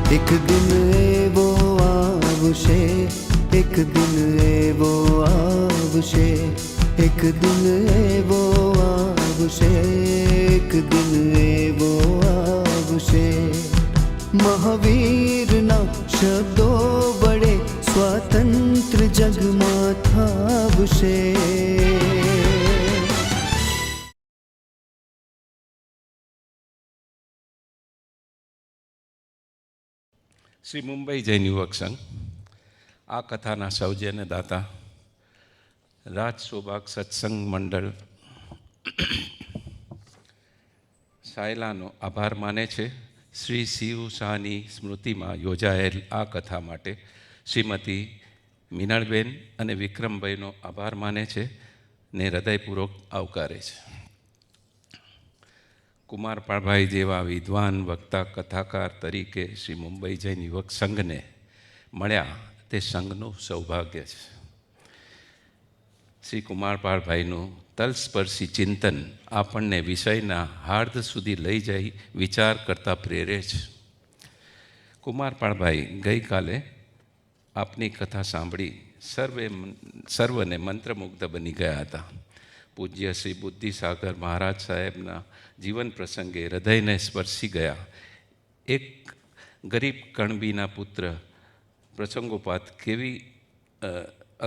એક દિન એવો આવશે, એક દિન એવો આવશે, એક દિન એવો આવશે, એક દિન એવો આવશે, મહાવીરના શબ્દો વડે સ્વાતંત્ર જગમાં થાવશે. શ્રી મુંબઈ જૈન યુવક સંઘ આ કથાના સૌજન્યદાતા રાજ સૌભાગ સત્સંગ મંડળ સાયલાનો આભાર માને છે. શ્રી શિવ શાહની સ્મૃતિમાં યોજાયેલ આ કથા માટે શ્રીમતી મીનાળબેન અને વિક્રમભાઈનો આભાર માને છે ને હૃદયપૂર્વક આવકારે છે. કુમારપાળભાઈ જેવા વિદ્વાન વક્તા કથાકાર તરીકે શ્રી મુંબઈ જૈન યુવક સંઘને મળ્યા તે સંઘનું સૌભાગ્ય છે. શ્રી કુમારપાળભાઈનું તલસ્પર્શી ચિંતન આપણને વિષયના હાર્દ સુધી લઈ જઈ વિચાર કરતા પ્રેરે છે. કુમારપાળભાઈ ગઈકાલે આપની કથા સાંભળી સર્વને મંત્રમુગ્ધ બની ગયા હતા. પૂજ્ય શ્રી બુદ્ધિસાગર મહારાજ સાહેબના જીવન પ્રસંગે હૃદયને સ્પર્શી ગયા. એક ગરીબ કણબીના પુત્ર પ્રસંગોપાત કેવી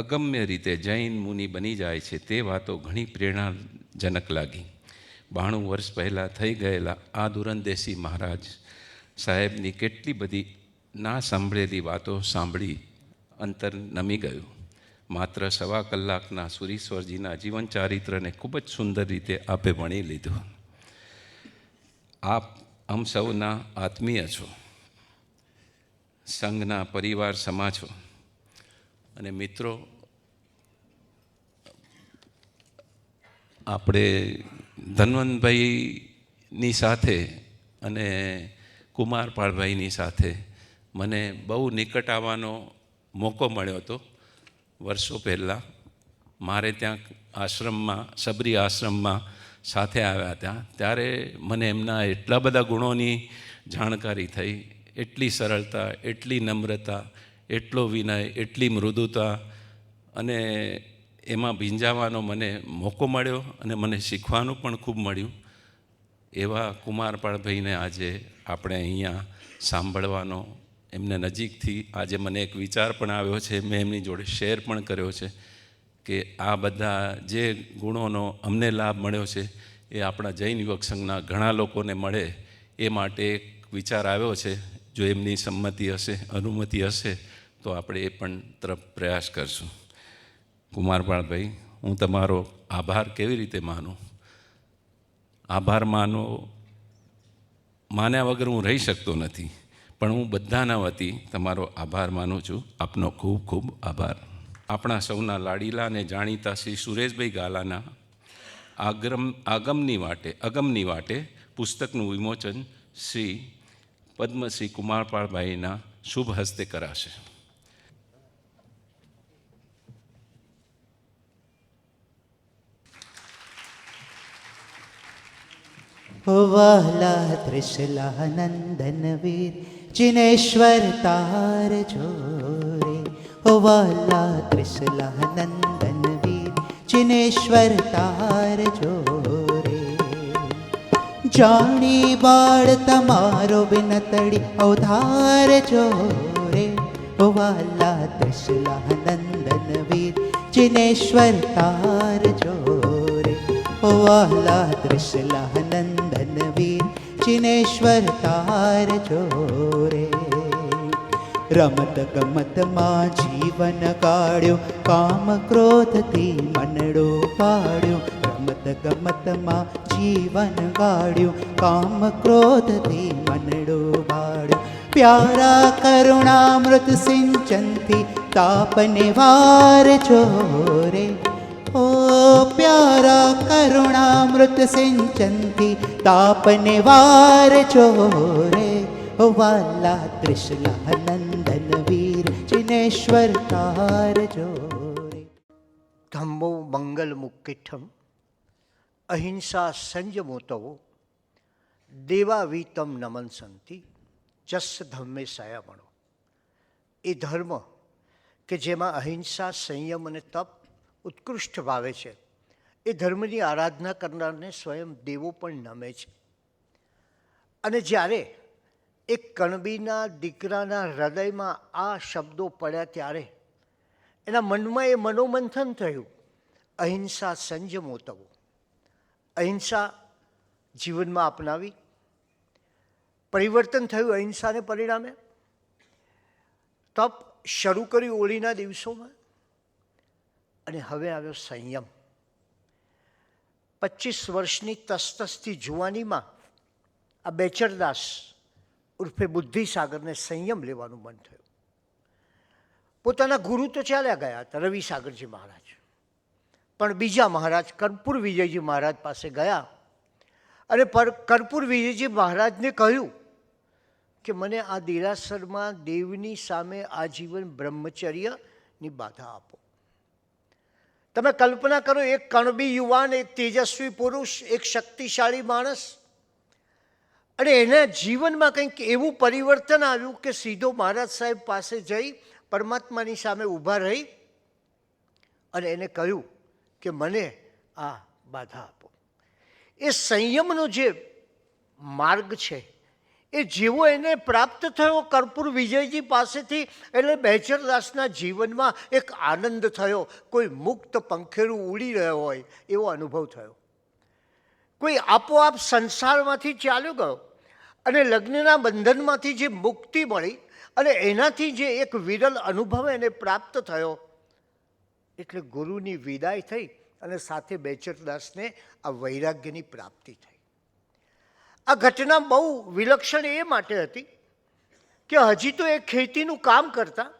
અગમ્ય રીતે જૈન મુનિ બની જાય છે તે વાતો ઘણી પ્રેરણાજનક લાગી. 92 વર્ષ પહેલાં થઈ ગયેલા આ દુરંદેશી મહારાજ સાહેબની કેટલી બધી ના સાંભળેલી વાતો સાંભળી અંતર નમી ગયું. માત્ર સવા કલાકના સુરીશ્વરજીના જીવન ચારિત્રને ખૂબ જ સુંદર રીતે આપે વણી લીધું. આપ આમ સૌના આત્મીય છો, સંઘના પરિવાર સમા છો અને મિત્રો. આપણે ધન્વંતભાઈની સાથે અને કુમારપાળભાઈની સાથે મને બહુ નિકટ આવવાનો મોકો મળ્યો હતો. વર્ષો પહેલાં મારે ત્યાં આશ્રમમાં સબરી આશ્રમમાં સાથે આવ્યા હતા. ત્યારે મને એમના એટલા બધા ગુણોની જાણકારી થઈ. એટલી સરળતા, એટલી નમ્રતા, એટલો વિનય, એટલી મૃદુતા અને એમાં ભીંજાવાનો મને મોકો મળ્યો અને મને શીખવાનું પણ ખૂબ મળ્યું. એવા કુમારપાળભાઈને આજે આપણે અહીંયા સાંભળવાનો એમને નજીકથી આજે મને એક વિચાર પણ આવ્યો છે. મેં એમની જોડે શેર પણ કર્યો છે કે આ બધા જે ગુણોનો અમને લાભ મળ્યો છે એ આપણા જૈન યુવક સંઘના ઘણા લોકોને મળે એ માટે એક વિચાર આવ્યો છે. જો એમની સંમતિ હશે, અનુમતિ હશે તો આપણે એ પણ તરફ પ્રયાસ કરશું. કુમારપાળભાઈ, હું તમારો આભાર કેવી રીતે માનું? આભાર માન્યા વગર હું રહી શકતો નથી, પણ હું બધાના વતી તમારો આભાર માનું છું. આપનો ખૂબ ખૂબ આભાર. આપણા સૌના લાડીલા અને જાણીતા શ્રી સુરેશભાઈ ગાલાના અગમની વાટે પુસ્તકનું વિમોચન શ્રી પદ્મશ્રી કુમારપાળભાઈના શુભ હસ્તે કરાશે. વહલા ત્રિશલા નંદન વીર જિનેશ્વર તાર જોરે. વહલા ત્રિશલા નંદન વીર જિનેશ્વર તાર જોરે. જાણી બાળ તમારો વિનતડી અવધાર જોરે. વહલા ત્રિશલા નંદન વીર જિનેશ્વર તાર જોરે. વહલા ત્રિશલા નંદન વીર જિનેશ્વર તાર જોરે. રમત ગમતમાં જીવન કાઢ્યું, કામ ક્રોધથી મનડો પાડ્યું. રમત ગમતમાં જીવન કાઢ્યું, કામ ક્રોધથી મનડો પાડ્યું. પ્યારા કરુણામૃત સિંચનથી તાપને વાર જોરે. ઓ પ્યારા કરુણામૃત સિંચનથી તાપને વાર જોરે. વાલા ત્રિશલા નંદન વીર જિનેશ્વર તાર જોરે. ધમ્મો મંગલ મુક્તિઠમ અહિંસા સંયમોતવો દેવાવીતમ નમન સંતિ જસ ધમ્મે સાયામણો. એ ધર્મ કે જેમાં અહિંસા, સંયમ અને તપ ઉત્કૃષ્ટ ભાવે છે, એ ધર્મની આરાધના કરનારને સ્વયં દેવો પણ નમે છે. અને જ્યારે એક કણબીના દીકરાના હૃદયમાં આ શબ્દો પડ્યા ત્યારે એના મનમાં એ મનોમંથન થયું, અહિંસા સંયમો તવો. અહિંસા જીવનમાં અપનાવી, પરિવર્તન થયું અહિંસાને પરિણામે. તપ શરૂ કર્યું હોળીના દિવસોમાં, અને હવે આવ્યો સંયમ. 25 વર્ષની તસ્તસથી જુવાનીમાં આ બેચરદાસ ઉર્ફે બુદ્ધિસાગરને સંયમ લેવાનું મન થયું. પોતાના ગુરુ તો ચાલ્યા ગયા હતા, રવિસાગરજી મહારાજ, પણ બીજા મહારાજ કર્પૂર વિજયજી મહારાજ પાસે ગયા અને કર્પૂર વિજયજી મહારાજને કહ્યું કે મને આ દેરાસરમાં દેવની સામે આજીવન બ્રહ્મચર્યની બાધા આપો. તમે કલ્પના કરો, એક કણબી યુવાન, એક તેજસ્વી પુરુષ, એક શક્તિશાળી માણસ, અને એના જીવનમાં કંઈક એવું પરિવર્તન આવ્યું કે સીધો મહારાજ સાહેબ પાસે જઈ પરમાત્માની સામે ઊભા રહી અને એને કહ્યું કે મને આ બાધા આપો. એ સંયમનો જે માર્ગ છે એ જેવો એને પ્રાપ્ત થયો કર્પૂર વિજયજી પાસેથી, એટલે બેચરદાસના જીવનમાં એક આનંદ થયો, કોઈ મુક્ત પંખેરું ઉડી રહ્યો હોય એવો અનુભવ થયો. કોઈ આપોઆપ સંસારમાંથી ચાલ્યો ગયો અને લગ્નના બંધનમાંથી જે મુક્તિ મળી અને એનાથી જે એક વિરલ અનુભવ એને પ્રાપ્ત થયો, એટલે ગુરુની વિદાય થઈ અને સાથે બેચરદાસને આ વૈરાગ્યની પ્રાપ્તિ થઈ. આ ઘટના બહુ વિલક્ષણ એ માટે હતી કે હજી તો એ ખેતીનું કામ કરતા,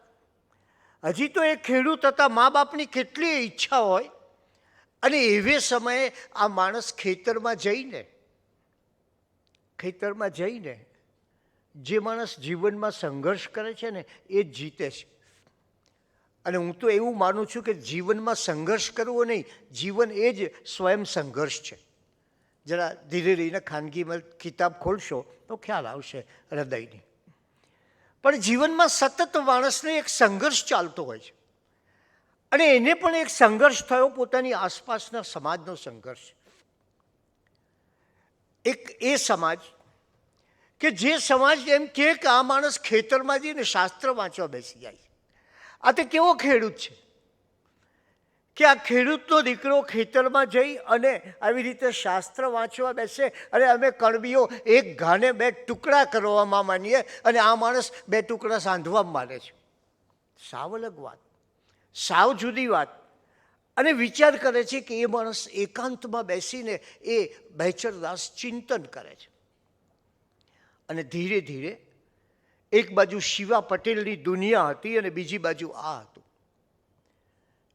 હજી તો એ ખેડૂત હતા. મા બાપની કેટલી ઈચ્છા હોય, અને એવે સમયે આ માણસ ખેતરમાં જઈને જે માણસ જીવનમાં સંઘર્ષ કરે છે ને એ જ જીતે છે. અને હું તો એવું માનું છું કે જીવનમાં સંઘર્ષ કરવો નહીં, જીવન એ જ સ્વયં સંઘર્ષ છે. જરા ધીરે રહીને ખાનગીમાં કિતાબ ખોલશો તો ખ્યાલ આવશે હૃદયની. પણ જીવનમાં સતત માણસને એક સંઘર્ષ ચાલતો હોય છે, અને એને પણ એક સંઘર્ષ થયો, પોતાની આસપાસના સમાજનો સંઘર્ષ. એક એ સમાજ કે જે સમાજ એમ કહે કે આ માણસ ખેતરમાં જઈને શાસ્ત્ર વાંચવા બેસી જાય. આ તે કેવો ખેડૂત છે કે આ ખેડૂતનો દીકરો ખેતરમાં જઈ અને આવી રીતે શાસ્ત્ર વાંચવા બેસે, અને અમે કણબીઓ એક ઘાને 2 ટુકડા કરવામાં માનીએ અને આ માણસ 2 ટુકડા સાંધવામાં માને છે. સાવ અલગ વાત, સાવ જુદી વાત. અને વિચાર કરે છે કે એ માણસ એકાંતમાં બેસીને એ બેચરદાસ ચિંતન કરે છે. અને ધીરે ધીરે એક બાજુ શિવા પટેલની દુનિયા હતી અને બીજી બાજુ આ હતું.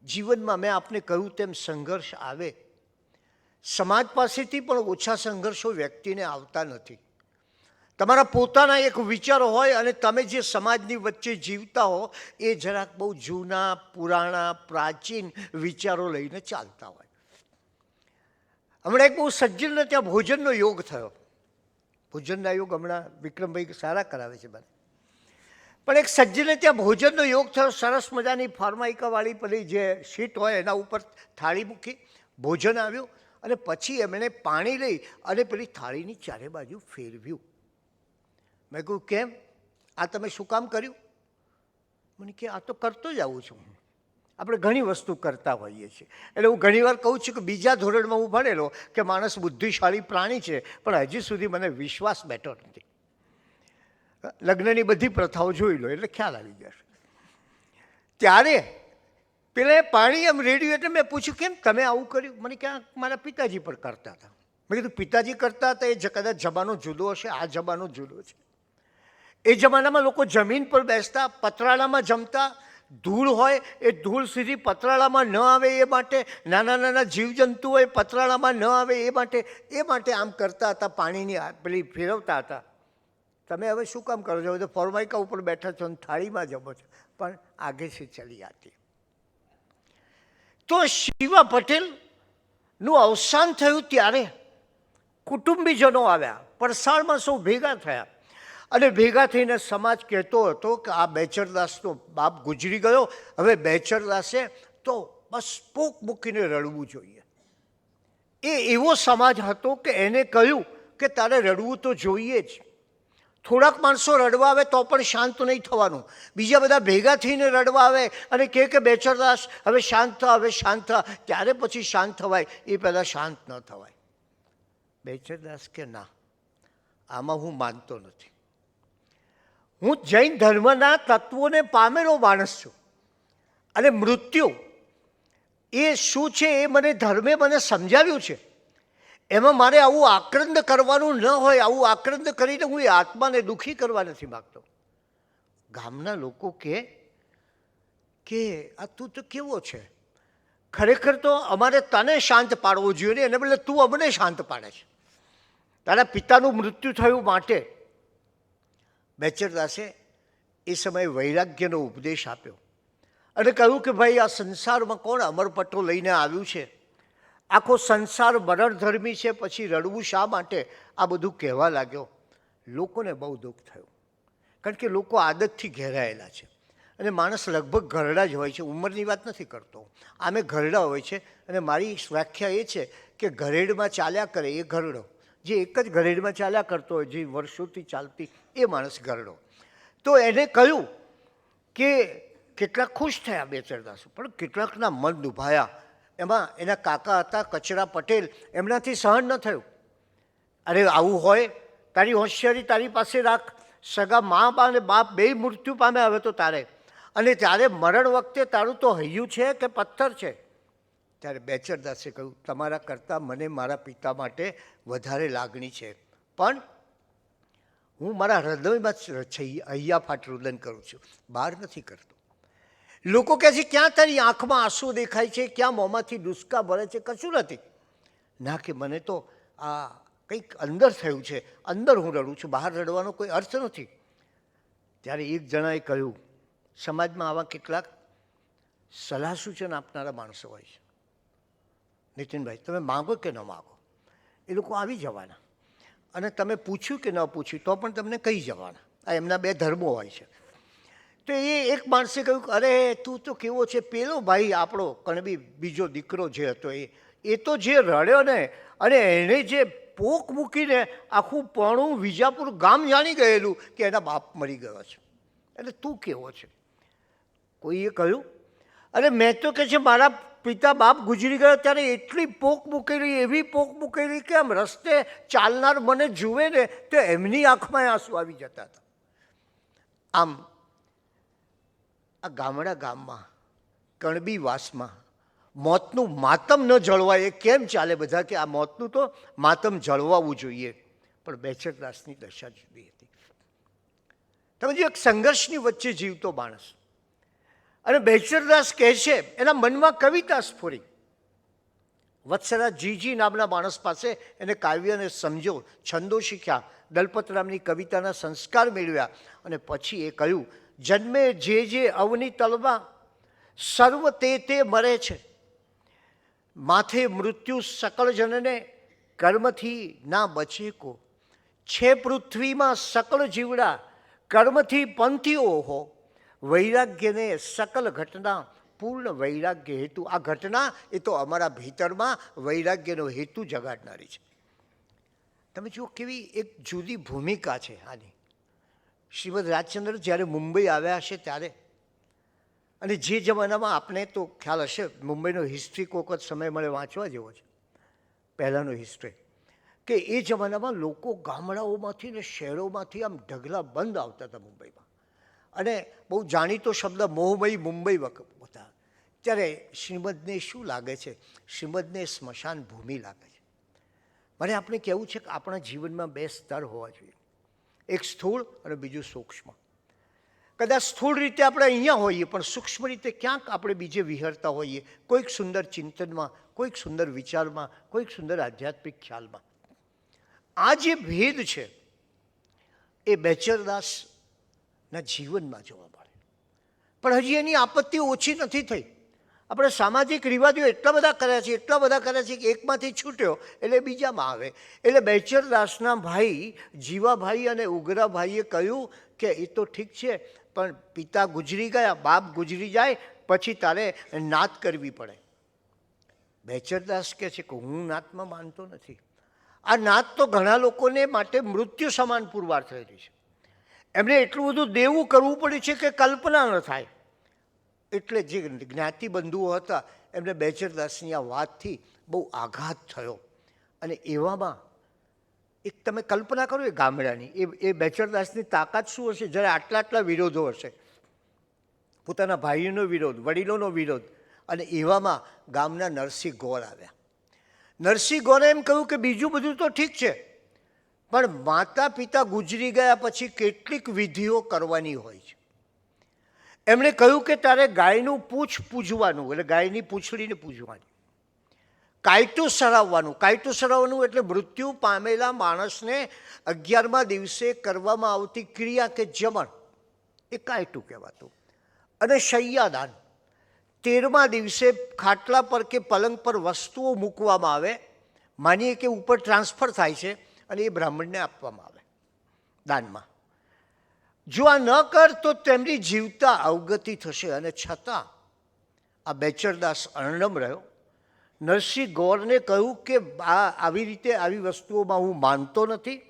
જીવનમાં મેં આપને કહ્યું તેમ સંઘર્ષ આવે. સમાજ પાસેથી પણ ઓછા સંઘર્ષો વ્યક્તિને આવતા નથી. તમારા પોતાના એક વિચારો હોય અને તમે જે સમાજની વચ્ચે જીવતા હો એ જરાક બહુ જૂના, પુરાણા, પ્રાચીન વિચારો લઈને ચાલતા હોય. હમણાં એક બહુ સજ્જનને ત્યાં ભોજનનો યોગ થયો. ભોજનના યોગ હમણાં વિક્રમભાઈ સારા કરાવે છે મને. પણ એક સજ્જને ત્યાં ભોજનનો યોગ થયો. સરસ મજાની ફાર્માઇકાવાળી પેલી જે શીટ હોય એના ઉપર થાળી મૂકી, ભોજન આવ્યું, અને પછી એમણે પાણી લઈ અને પેલી થાળીની ચારે બાજુ ફેરવ્યું. મેં કહ્યું કેમ, આ તમે શું કામ કર્યું? મને કે આ તો કરતો જ આવું છું. આપણે ઘણી વસ્તુ કરતા હોઈએ છીએ. એટલે હું ઘણીવાર કહું છું કે બીજા ધોરણમાં હું ભણેલો કે માણસ બુદ્ધિશાળી પ્રાણી છે, પણ હજી સુધી મને વિશ્વાસ બેઠો નથી. લગ્નની બધી પ્રથાઓ જોઈ લો એટલે ખ્યાલ આવી જશે. ત્યારે પેલા પાણી એમ રેડ્યું એટલે મેં પૂછ્યું કેમ તમે આવું કર્યું? મને ક્યાં મારા પિતાજી પણ કરતા હતા. મેં કીધું પિતાજી કરતા હતા એ કદાચ જમાનો જુદો હશે, આ જમાનો જુદો છે. એ જમાનામાં લોકો જમીન પર બેસતા, પતરાળામાં જમતા. ધૂળ હોય એ ધૂળ સીધી પતરાળામાં ન આવે એ માટે, નાના નાના જીવજંતુ હોય પતરાળામાં ન આવે એ માટે આમ કરતા હતા, પાણીની પેલી ફેરવતા હતા. તમે હવે શું કામ કરો છો? તો ફોર્માઇકા ઉપર બેઠા છો અને થાળીમાં જમો છો. પણ આગે સે ચલી આતી. તો શિવા પટેલનું અવસાન થયું ત્યારે કુટુંબીજનો આવ્યા, પરસાળમાં સૌ ભેગા થયા અને ભેગા થઈને સમાજ કહેતો હતો કે આ બેચરદાસનો બાપ ગુજરી ગયો, હવે બેચરદાસે તો બસ પોક મૂકીને રડવું જોઈએ. એ એવો સમાજ હતો કે એને કહ્યું કે તારે રડવું તો જોઈએ જ. થોડાક માણસો રડવા આવે તો પણ શાંત નહીં થવાનું, બીજા બધા ભેગા થઈને રડવા આવે અને કહે કે બેચરદાસ હવે શાંત થા, હવે શાંત થા, ત્યારે પછી શાંત થવાય, એ પહેલાં શાંત ન થવાય. બેચરદાસ કે ના, આમાં હું માનતો નથી. હું જૈન ધર્મના તત્વોને પામેલો માણસ છું અને મૃત્યુ એ શું છે એ મને ધર્મે મને સમજાવ્યું છે. એમાં મારે આવું આક્રંદ કરવાનું ન હોય. આવું આક્રંદ કરીને હું એ આત્માને દુઃખી કરવા નથી માગતો. ગામના લોકો કે આ તું તો કેવો છે, ખરેખર તો અમારે તને શાંત પાડવો જોઈએ ને, એને બદલે તું અમને શાંત પાડે છે. તારા પિતાનું મૃત્યુ થયું માટે બેચરદાસે એ સમયે વૈરાગ્યનો ઉપદેશ આપ્યો અને કહ્યું કે ભાઈ આ સંસારમાં કોણ અમરપટ્ટો લઈને આવ્યું છે, આખો સંસાર મરણધર્મી છે, પછી રડવું શા માટે, આ બધું કહેવા લાગ્યો. લોકોને બહુ દુઃખ થયું, કારણ કે લોકો આદતથી ઘેરાયેલા છે અને માણસ લગભગ ઘરડા જ હોય છે. ઉંમરની વાત નથી કરતો, આમે ઘરડા હોય છે. અને મારી વ્યાખ્યા એ છે કે ઘરેડમાં ચાલ્યા કરે એ ઘરડો, જે એક જ ઘરેડમાં ચાલ્યા કરતો હોય, જે વર્ષોથી ચાલતી, એ માણસ ઘરડો. તો એને કહ્યું કે કેટલાક ખુશ થયા બેચરદાસ, પણ કેટલાકના મન દુભાયા. એમાં એના કાકા હતા કચરા પટેલ, એમનાથી સહન ન થયું. અરે આવું હોય, તારી હોશિયારી તારી પાસે રાખ, સગા મા બા અને બાપ બે મૃત્યુ પામે હવે તો તારે, અને ત્યારે મરણ વખતે તારું તો હૈયું છે કે પથ્થર છે. ત્યારે બેચરદાસે કહ્યું તમારા કરતાં મને મારા પિતા માટે વધારે લાગણી છે, પણ હું મારા હૃદયમાં જ હૈયા ફાટ રુદન કરું છું, બહાર નથી કરતો. લોકો કહે છે ક્યાં તારી આંખમાં આંસુ દેખાય છે, ક્યાં મોંમાંથી ડુસકા ભરે છે, કશું નથી. ના કે મને તો આ કંઈક અંદર થયું છે, અંદર હું રડું છું, બહાર રડવાનો કોઈ અર્થ નથી. ત્યારે એક જણાએ કહ્યું, સમાજમાં આવા કેટલાક સલાહ સૂચન આપનારા માણસો હોય છે, નીતિનભાઈ તમે માગો કે ન માગો એ લોકો આવી જવાના, અને તમે પૂછ્યું કે ન પૂછ્યું તો પણ તમને કહી જવાના. આ એમના બે ધર્મો હોય છે. તો એ એક માણસે કહ્યું અરે તું તો કેવો છે, પેલો ભાઈ આપણો કણબી બીજો દીકરો જે હતો એ તો જે રડ્યો ને, અને એણે જે પોક મૂકીને આખું પણું વિજાપુર ગામ જાણી ગયેલું કે એના બાપ મરી ગયો છે, એટલે તું કેવો છે. કોઈએ કહ્યું અરે મેં તો કહે છે મારા પિતા બાપ ગુજરી ગયો ત્યારે એટલી પોક મૂકેલી, એવી પોક મૂકેલી કે આમ રસ્તે ચાલનાર મને જુએ ને તો એમની આંખમાં આંસુ આવી જતા હતા. આમ આ ગામમાં કણબીવાસમાં મોતનું માતમ ન જળવાય એ કેમ ચાલે બધા કે આ મોતનું તો માતમ જળવાવું જોઈએ, પણ બેચરદાસની દશા જુદી હતી. તમે જો એક સંઘર્ષની વચ્ચે જીવતો માણસ, અને બેચરદાસ કહે છે એના મનમાં કવિતા સ્ફુરી. વત્સરાજ જીજી નામના માણસ પાસે એને કાવ્યને સમજો, છંદો શીખ્યા, દલપતરામની કવિતાના સંસ્કાર મેળવ્યા, અને પછી એ કહ્યું જન્મે જે અવની તલમાં સર્વ તે મરે છે, માથે મૃત્યુ સકળ જનને કર્મથી ના બચે કો, છે પૃથ્વીમાં સકળ જીવડા કર્મથી પંથીઓ હો, વૈરાગ્યને સકલ ઘટના પૂર્ણ વૈરાગ્ય હેતુ. આ ઘટના એ તો અમારા ભીતરમાં વૈરાગ્યનો હેતુ જગાડનારી છે. તમે જુઓ કેવી એક જુદી ભૂમિકા છે આની. શ્રીમદ રાજચંદ્ર જ્યારે મુંબઈ આવ્યા હશે ત્યારે, અને જે જમાનામાં આપણે તો ખ્યાલ હશે, મુંબઈનો હિસ્ટ્રી કોઈક વખત સમય મળે વાંચવા જેવો છે, પહેલાંનો હિસ્ટ્રી, કે એ જમાનામાં લોકો ગામડાઓમાંથી ને શહેરોમાંથી આમ ઢગલા બંધ આવતા હતા મુંબઈમાં. અને બહુ જાણીતો શબ્દ મોહમયી મુંબઈ હતા. ત્યારે શ્રીમદને શું લાગે છે, શ્રીમદને સ્મશાન ભૂમિ લાગે છે. મારે આપણે કહેવું છે કે આપણા જીવનમાં બે સ્તર હોવા જોઈએ, એક સ્થૂળ અને બીજું સૂક્ષ્મ. કદાચ સ્થૂળ રીતે આપણે અહીંયા હોઈએ પણ સૂક્ષ્મ રીતે ક્યાંક આપણે બીજે વિહરતા હોઈએ, કોઈક સુંદર ચિંતનમાં, કોઈક સુંદર વિચારમાં, કોઈક સુંદર આધ્યાત્મિક ખ્યાલમાં. આ જે ભેદ છે એ બેચરદાસના જીવનમાં જોવા મળે. પણ હજી એની આપત્તિ ઓછી નથી થઈ. આપણે સામાજિક રિવાજો એટલા બધા કર્યા છે કે એકમાંથી છૂટ્યો એટલે બીજામાં આવે. એટલે બેચરદાસના ભાઈ જીવાભાઈ અને ઉગરાભાઈએ કહ્યું કે એ તો ઠીક છે, પણ પિતા ગુજરી ગયા, બાપ ગુજરી જાય પછી તારે નાત કરવી પડે. બેચરદાસ કહે છે કે હું નાતમાં માનતો નથી. આ નાત તો ઘણા લોકોને માટે મૃત્યુ સમાન પુરવાર થયેલી છે. એમને એટલું બધું દેવું કરવું પડે છે કે કલ્પના ન થાય. એટલે જે જ્ઞાતિ બંધુઓ હતા એમને બેચરદાસની આ વાતથી બહુ આઘાત થયો. અને એવામાં એક તમે કલ્પના કરો એ ગામડાની, એ બેચરદાસની તાકાત શું હશે જ્યારે આટલા વિરોધો હશે, પોતાના ભાઈઓનો વિરોધ, વડીલોનો વિરોધ. અને એવામાં ગામના નરસિંહ ગોર આવ્યા. નરસિંહ ગોરે એમ કહ્યું કે બીજું બધું તો ઠીક છે, પણ માતા પિતા ગુજરી ગયા પછી કેટલીક વિધિઓ કરવાની હોય છે. એમણે કહ્યું કે તારે ગાયનું પૂંછ પૂજવાનું, એટલે ગાયની પૂંછડીને પૂજવાની, કાયટું સરાવવાનું એટલે મૃત્યુ પામેલા માણસને 11મા દિવસે કરવામાં આવતી ક્રિયા કે જમણ, એ કાયટું કહેવાતું. અને શય્યાદાન, 13મા દિવસે ખાટલા પર કે પલંગ પર વસ્તુઓ મૂકવામાં આવે, માનીએ કે ઉપર ટ્રાન્સફર થાય છે અને એ બ્રાહ્મણને આપવામાં આવે દાનમાં. જો આ ન કર તો તેમની જીવતા અવગતિ થશે. અને છતાં આ બેચરદાસ અણનમ રહ્યો. નરસિંહ ગોરને કહ્યું કે આવી રીતે આવી વસ્તુઓમાં હું માનતો નથી.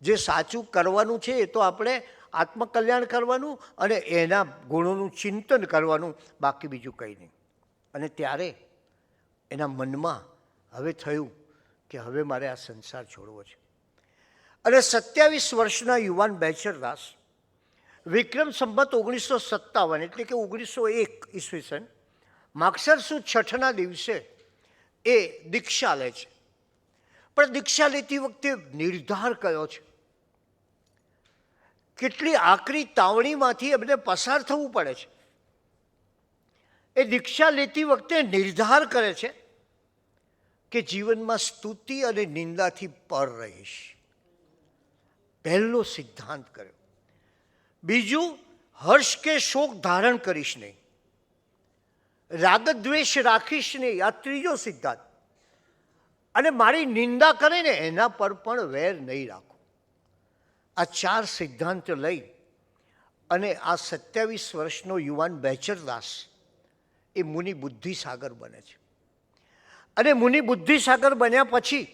જે સાચું કરવાનું છે એ તો આપણે આત્મકલ્યાણ કરવાનું અને એના ગુણોનું ચિંતન કરવાનું, બાકી બીજું કંઈ નહીં. અને ત્યારે એના મનમાં હવે થયું કે હવે મારે આ સંસાર છોડવો છે. અને 27 વર્ષના યુવાન બેચરદાસ વિક્રમ સંવત 1957 એટલે કે 1901 ઈસવીસન માગસર સુદ છઠના દિવસે એ દીક્ષા લે છે. પણ દીક્ષા લેતી વખતે નિર્ધાર કયો છે. કેટલી આકરી તાવણીમાંથી એમને પસાર થવું પડે છે. એ દીક્ષા લેતી વખતે નિર્ધાર કરે છે કે જીવનમાં સ્તુતિ અને નિંદાથી પર રહીશ. પહેલો સિદ્ધાંત કર્યો. બીજું, હર્ષ કે શોક ધારણ કરીશ નહીં, રાગદ્વેષ રાખીશ નહીં, આ ત્રીજો સિદ્ધાંત. અને મારી નિંદા કરે ને એના પર પણ વેર નહીં રાખો. આ 4 સિદ્ધાંત લઈ અને આ 27 વર્ષનો યુવાન બેચરદાસ એ મુનિ બુદ્ધિસાગર બને છે. અને મુનિ બુદ્ધિસાગર બન્યા પછી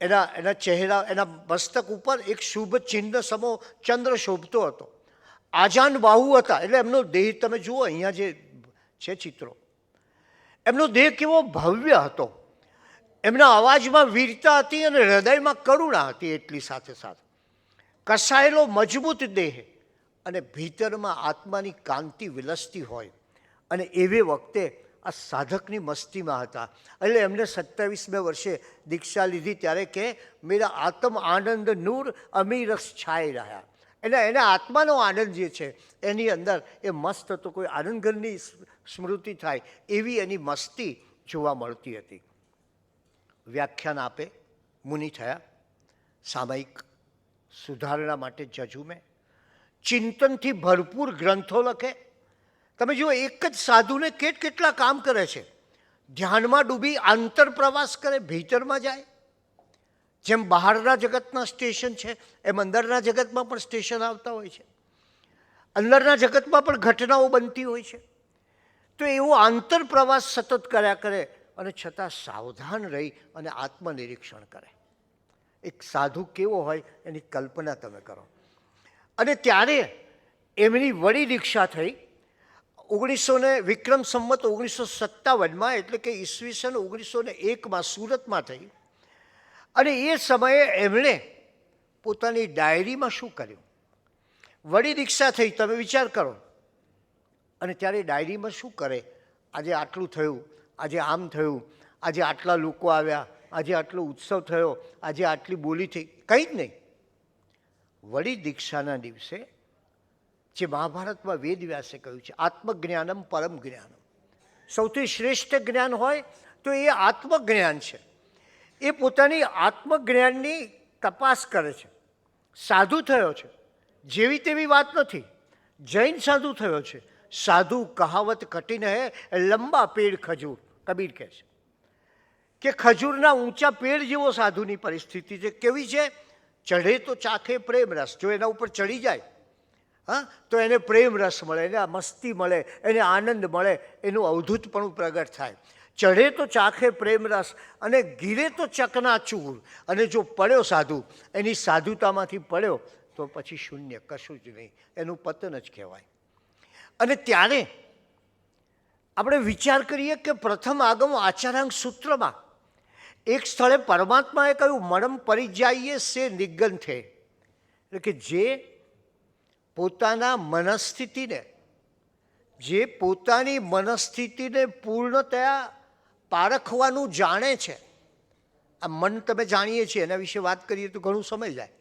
એના ચહેરા, એના મસ્તક ઉપર એક શુભ ચિહ્ન સમો ચંદ્ર શોભતો હતો. આજાન બાહુ હતા, એટલે એમનો દેહ તમે જુઓ, અહીંયા જે છે ચિત્રો, એમનો દેહ કેવો ભવ્ય હતો. એમના અવાજમાં વીરતા હતી અને હૃદયમાં કરુણા હતી. એટલી સાથે સાથે કસાયેલો મજબૂત દેહ અને ભીતરમાં આત્માની કાંતિ વિલસતી હોય. અને એવે વખતે આ સાધકની મસ્તીમાં હતા. એટલે એમને 27મે વર્ષે દીક્ષા લીધી ત્યારે કે મેરા આત્મ આનંદ નૂર અમીરસ છાઈ રહ્યા. એટલે એને આત્માનો આનંદ જે છે એની અંદર એ મસ્ત હતો. કોઈ આનંદઘરની સ્મૃતિ થાય એવી એની મસ્તી જોવા મળતી હતી. વ્યાખ્યાન આપે, મુનિ થયા, સામાયિક સુધારણા માટે જજુમે, ચિંતનથી ભરપૂર ગ્રંથો લખે. તમે જુઓ, એક જ સાધુને કેટલા કામ કરે છે. ધ્યાનમાં ડૂબી આંતર પ્રવાસ કરે, ભીતરમાં જાય. જેમ બહારના જગતના સ્ટેશન છે એમ અંદરના જગતમાં પણ સ્ટેશન આવતા હોય છે. અંદરના જગતમાં પણ ઘટનાઓ બનતી હોય છે. તો એવો આંતર પ્રવાસ સતત કર્યા કરે અને છતાં સાવધાન રહી અને આત્મનિરીક્ષણ કરે. એક સાધુ કેવો હોય એની કલ્પના તમે કરો. અને ત્યારે એમની વળી દીક્ષા થઈ વિક્રમ સંવત 1957 એટલે કે ઈસવીસન 1901 સુરતમાં થઈ. અને એ સમયે એમણે પોતાની ડાયરીમાં શું કર્યું. વળી દીક્ષા થઈ, તમે વિચાર કરો. અને ત્યારે ડાયરીમાં શું કરે, આજે આટલું થયું, આજે આમ થયું, આજે આટલા લોકો આવ્યા, આજે આટલો ઉત્સવ થયો, આજે આટલી બોલી થઈ, કંઈ જ નહીં. વળી દીક્ષાના દિવસે જે મહાભારતમાં વેદવ્યાસે કહ્યું છે, આત્મજ્ઞાનમ પરમ જ્ઞાનમ, સૌથી શ્રેષ્ઠ જ્ઞાન હોય તો એ આત્મજ્ઞાન છે. એ પોતાની આત્મજ્ઞાનની તપાસ કરે છે. સાધુ થયો છે, જેવી તેવી વાત નથી. જૈન સાધુ થયો છે, સાધુ કહાવત કઠિન હે, લંબા પેડ ખજૂર. કબીર કહે છે કે ખજૂરના ઊંચા પેડ જેવો સાધુની પરિસ્થિતિ છે. કેવી છે? ચઢે તો ચાખે પ્રેમ રસ. જો એના ઉપર ચડી જાય હા તો એને પ્રેમ રસ મળે, એને મસ્તી મળે, એને આનંદ મળે, એનું અવધૂતપણું પ્રગટ થાય. ચઢે તો ચાખે પ્રેમ રસ અને ગીરે તો ચકનાચૂર. અને જો પડ્યો સાધુ, એની સાધુતામાંથી પડ્યો તો પછી શૂન્ય, કશું જ નહીં, એનું પતન જ કહેવાય. અને ત્યારે આપણે વિચાર કરીએ કે પ્રથમ આગમ આચારાંગ સૂત્રમાં એક સ્થળે પરમાત્માએ કહ્યું મણમ પરિજાઈએ સે નિગંથે, એટલે કે જે પોતાના મનસ્થિતિને પૂર્ણતયા પારખવાનું જાણે છે. આ મન તમે જાણીએ છીએ, એના વિશે વાત કરીએ તો ઘણું સમય જાય,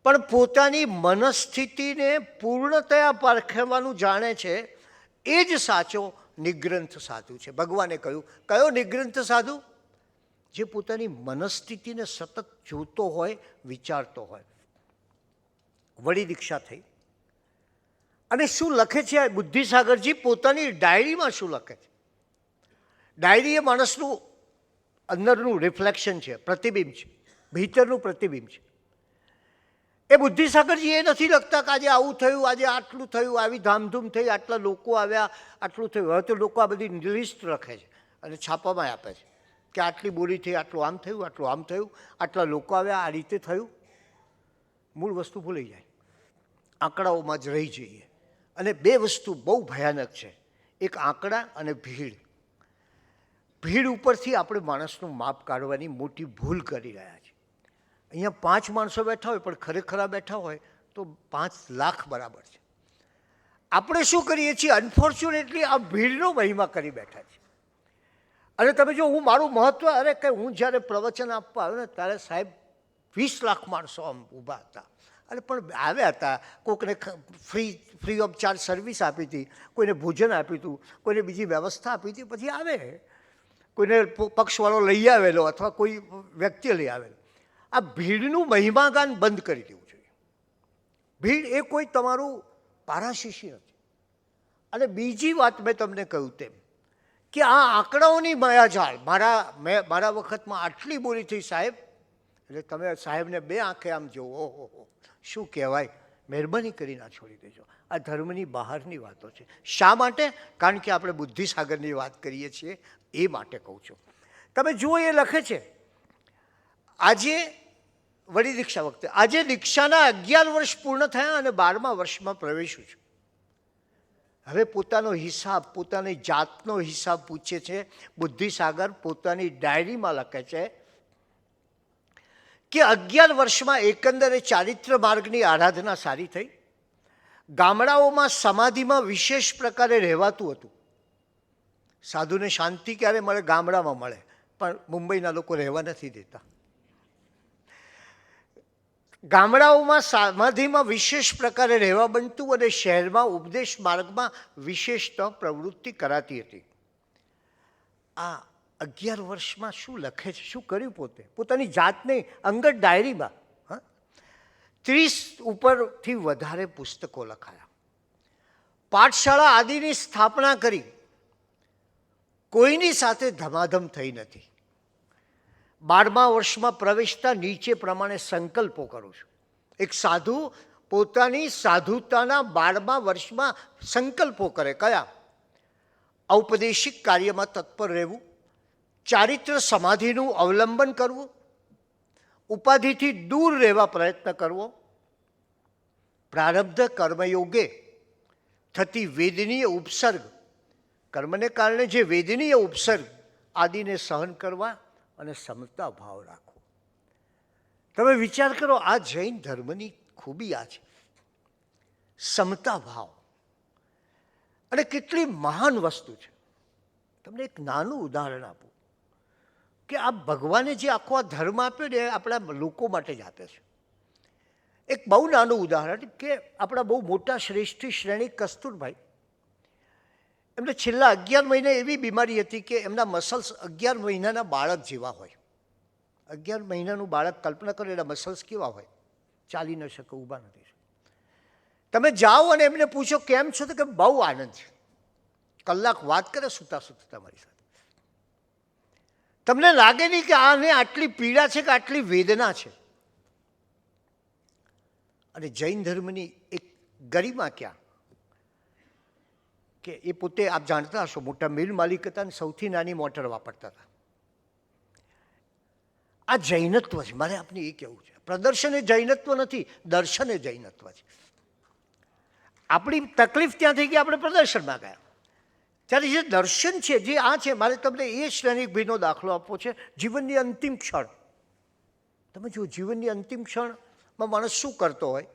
પણ પોતાની મનસ્થિતિને પૂર્ણતયા પારખવાનું જાણે છે એ જ સાચો નિગ્રંથ સાધુ છે. ભગવાને કહ્યું કયો નિગ્રંથ સાધુ? જે પોતાની મનસ્થિતિને સતત જોતો હોય, વિચારતો હોય. વળી દીક્ષા થઈ અને શું લખે છે બુદ્ધિસાગરજી? પોતાની ડાયરીમાં શું લખે છે? ડાયરી એ માણસનું અંદરનું રિફ્લેક્શન છે, પ્રતિબિંબ છે, ભીતરનું પ્રતિબિંબ છે. એ બુદ્ધિસાગરજી એ નથી લખતા કે આજે આવું થયું, આજે આટલું થયું, આવી ધામધૂમ થઈ, આટલા લોકો આવ્યા, આટલું થયું. હવે તો લોકો આ બધી લિસ્ટ લખે છે અને છાપામાં આપે છે કે આટલી બોલી થઈ, આટલું આમ થયું, આટલું આમ થયું, આટલા લોકો આવ્યા, આ રીતે થયું. મૂળ વસ્તુ ભૂલી જાય, આંકડાઓમાં જ રહી જઈએ. અને બે વસ્તુ બહુ ભયાનક છે, એક આંકડા અને ભીડ. ભીડ ઉપરથી આપણે માણસનું માપ કાઢવાની મોટી ભૂલ કરી રહ્યા છીએ. અહીંયા 5 માણસો બેઠા હોય પણ ખરેખર બેઠા હોય તો 5 લાખ બરાબર છે. આપણે શું કરીએ છીએ? અનફોર્ચ્યુનેટલી આ ભીડનો મહિમા કરી બેઠા છીએ. અને તમે જો હું મારું મહત્ત્વ, અરે કે હું જ્યારે પ્રવચન આપવા આવ્યો ને ત્યારે સાહેબ 20 લાખ માણસો આમ ઊભા હતા. અને પણ આવ્યા હતા, કોઈકને ફ્રી ઓફ ચાર્જ સર્વિસ આપી હતી, કોઈને ભોજન આપ્યું હતું, કોઈને બીજી વ્યવસ્થા આપી હતી. પછી આવે કોઈને પક્ષવાળો લઈ આવેલો અથવા કોઈ વ્યક્તિ લઈ આવેલો. આ ભીડનું મહિમાગાન બંધ કરી દેવું જોઈએ. ભીડ એ કોઈ તમારું પારાશીશી નથી. અને બીજી વાત મેં તમને કહ્યું તેમ કે આ આંકડાઓની માયાજાળ, મારા વખતમાં આટલી બોલી થઈ સાહેબ, એટલે તમે સાહેબને 2 આંખે આમ જોવો, ઓહો શું કહેવાય. મહેરબાની કરી ના છોડી દેજો. આ ધર્મની બહારની વાતો છે. શા માટે? કારણ કે આપણે બુદ્ધિસાગરની વાત કરીએ છીએ એ માટે કહું છું. તમે જુઓ એ લખે છે આજે વળી દીક્ષા વખતે, આજે દીક્ષાના 11 વર્ષ પૂર્ણ થયા અને 12મા વર્ષમાં પ્રવેશું છું. હવે પોતાનો હિસાબ, પોતાની જાતનો હિસાબ પૂછે છે બુદ્ધિસાગર. પોતાની ડાયરીમાં લખે છે કે 11 વર્ષમાં એકંદરે ચારિત્ર માર્ગની આરાધના સારી થઈ. ગામડાઓમાં સમાધિમાં વિશેષ પ્રકારે રહેવાતું હતું. સાધુને શાંતિ ક્યારે મળે? ગામડામાં મળે, પણ મુંબઈના લોકો રહેવા નથી દેતા. ગામડાઓમાં સમાધિમાં વિશેષ પ્રકારે રહેવા બનતું અને શહેરમાં ઉપદેશ માર્ગમાં વિશેષતઃ પ્રવૃત્તિ કરાતી હતી. આ 11 વર્ષમાં શું લખે છે, શું કર્યું પોતે? પોતાની જાતને અંગત ડાયરીમાં 30 ઉપરથી વધારે પુસ્તકો લખાયા, પાઠશાળા આદિની સ્થાપના કરી. કોઈની સાથે ધમાધમ થઈ નથી. 12મા વર્ષમાં પ્રવેશતા નીચે પ્રમાણે સંકલ્પો કરું છું. એક સાધુ પોતાની સાધુતાના 12મા વર્ષમાં સંકલ્પો કરે. કયા? ઔપદેશિક કાર્યમાં તત્પર રહેવું, ચારિત્ર સમાધિનું અવલંબન કરવું, ઉપાધિથી દૂર રહેવા પ્રયત્ન કરવો, પ્રારબ્ધ કર્મયોગે થતી વેદનીય ઉપસર્ગ, કર્મને કારણે જે વેદનીય ઉપસર્ગ આદિને સહન કરવા અને સમતા ભાવ રાખવો. તમે વિચાર કરો, આ જૈન ધર્મની ખૂબી આ છે, સમતા ભાવ. અને કેટલી મહાન વસ્તુ છે. તમને એક નાનું ઉદાહરણ આપું કે આ ભગવાને જે આખો આ ધર્મ આપ્યો ને એ આપણા લોકો માટે જ આપે છે. એક બહુ નાનું ઉદાહરણ કે આપણા બહુ મોટા શ્રેષ્ઠી શ્રેણી કસ્તુરભાઈ, એમને છેલ્લા 11 મહિને એવી બીમારી હતી કે એમના મસલ્સ 11 મહિનાના બાળક જેવા હોય. 11 મહિનાનું બાળક, કલ્પના કરો એના મસલ્સ કેવા હોય, ચાલી ન શકે, ઊભા નથી. તમે જાઓ અને એમને પૂછો કેમ છો, તો કે બહુ આનંદ છે. કલાક વાત કરે સૂતા સૂતા તમારી સાથે. તમને લાગે નહીં કે આને આટલી પીડા છે કે આટલી વેદના છે. અને જૈન ધર્મની એક ગરિમા ક્યાં કે એ પોતે આપ જાણતા હશો, મોટા મિલ માલિક હતા અને સૌથી નાની મોટર વાપરતા હતા. આ જૈનત્વ છે. મારે આપને એ કહેવું છે, પ્રદર્શન એ જૈનત્વ નથી, દર્શન એ જૈનત્વ છે. આપણી તકલીફ ત્યાં થઈ ગઈ, આપણે પ્રદર્શનમાં ગયા. ત્યારે જે દર્શન છે, જે આ છે, મારે તમને એ શ્રેણી ભાઈનો દાખલો આપવો છે. જીવનની અંતિમ ક્ષણ, તમે જુઓ, જીવનની અંતિમ ક્ષણમાં માણસ શું કરતો હોય?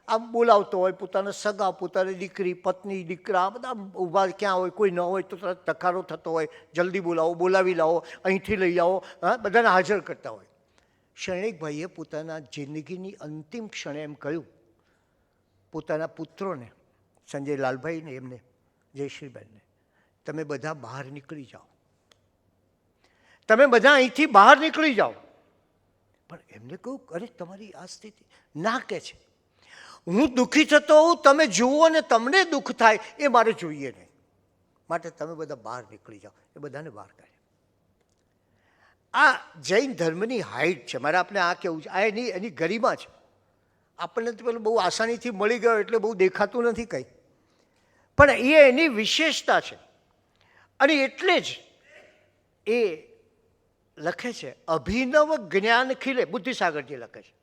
આમ બોલાવતો હોય પોતાના સગા, પોતાની દીકરી, પત્ની, દીકરા, બધા ઊભા ક્યાં હોય, કોઈ ન હોય તો તરત તકારો થતો હોય, જલ્દી બોલાવો, બોલાવી લાવો, અહીંથી લઈ આવો, હા, બધાને હાજર કરતા હોય. શરણેકભાઈએ પોતાના જિંદગીની અંતિમ ક્ષણે એમ કહ્યું પોતાના પુત્રોને, સંજય લાલભાઈને, એમને જયશ્રીબેનને, તમે બધા બહાર નીકળી જાઓ, તમે બધા અહીંથી બહાર નીકળી જાઓ. પણ એમને કહ્યું, અરે તમારી આ સ્થિતિ ના, કે છે હું દુઃખી થતો હોઉં, તમે જુઓ ને તમને દુઃખ થાય એ મારે જોઈએ નહીં, માટે તમે બધા બહાર નીકળી જાઓ. એ બધાને બહાર કાઢ્યા. આ જૈન ધર્મની હાઈટ છે. મારે આપણે આ કહેવું છે, આ એની ગરિમા છે. આપણને તો પેલું બહુ આસાનીથી મળી ગયો એટલે બહુ દેખાતું નથી કંઈ, પણ એ એની વિશેષતા છે. અને એટલે જ એ લખે છે, અભિનવ જ્ઞાન ખીલે, બુદ્ધિસાગરજી લખે છે,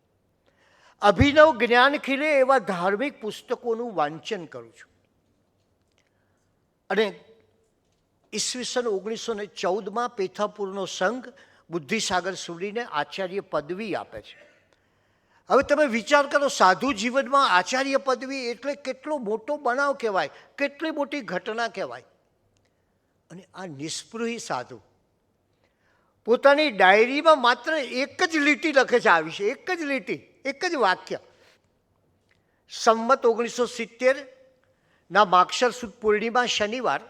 અભિનવ જ્ઞાન ખીલે એવા ધાર્મિક પુસ્તકોનું વાંચન કરું છું. અને ઈસવીસન 1914માં પેથાપુરનો સંઘ બુદ્ધિસાગર સુરીને આચાર્ય પદવી આપે છે. હવે તમે વિચાર કરો, સાધુ જીવનમાં આચાર્ય પદવી એટલે કેટલો મોટો બનાવ કહેવાય, કેટલી મોટી ઘટના કહેવાય. અને આ નિસ્પૃહી સાધુ પોતાની ડાયરીમાં માત્ર એક જ લીટી લખે છે આ વિશે, એક જ લીટી, એક જ વાક્ય. સંમત 1970ના માગશર સુદ પૂર્ણિમા શનિવાર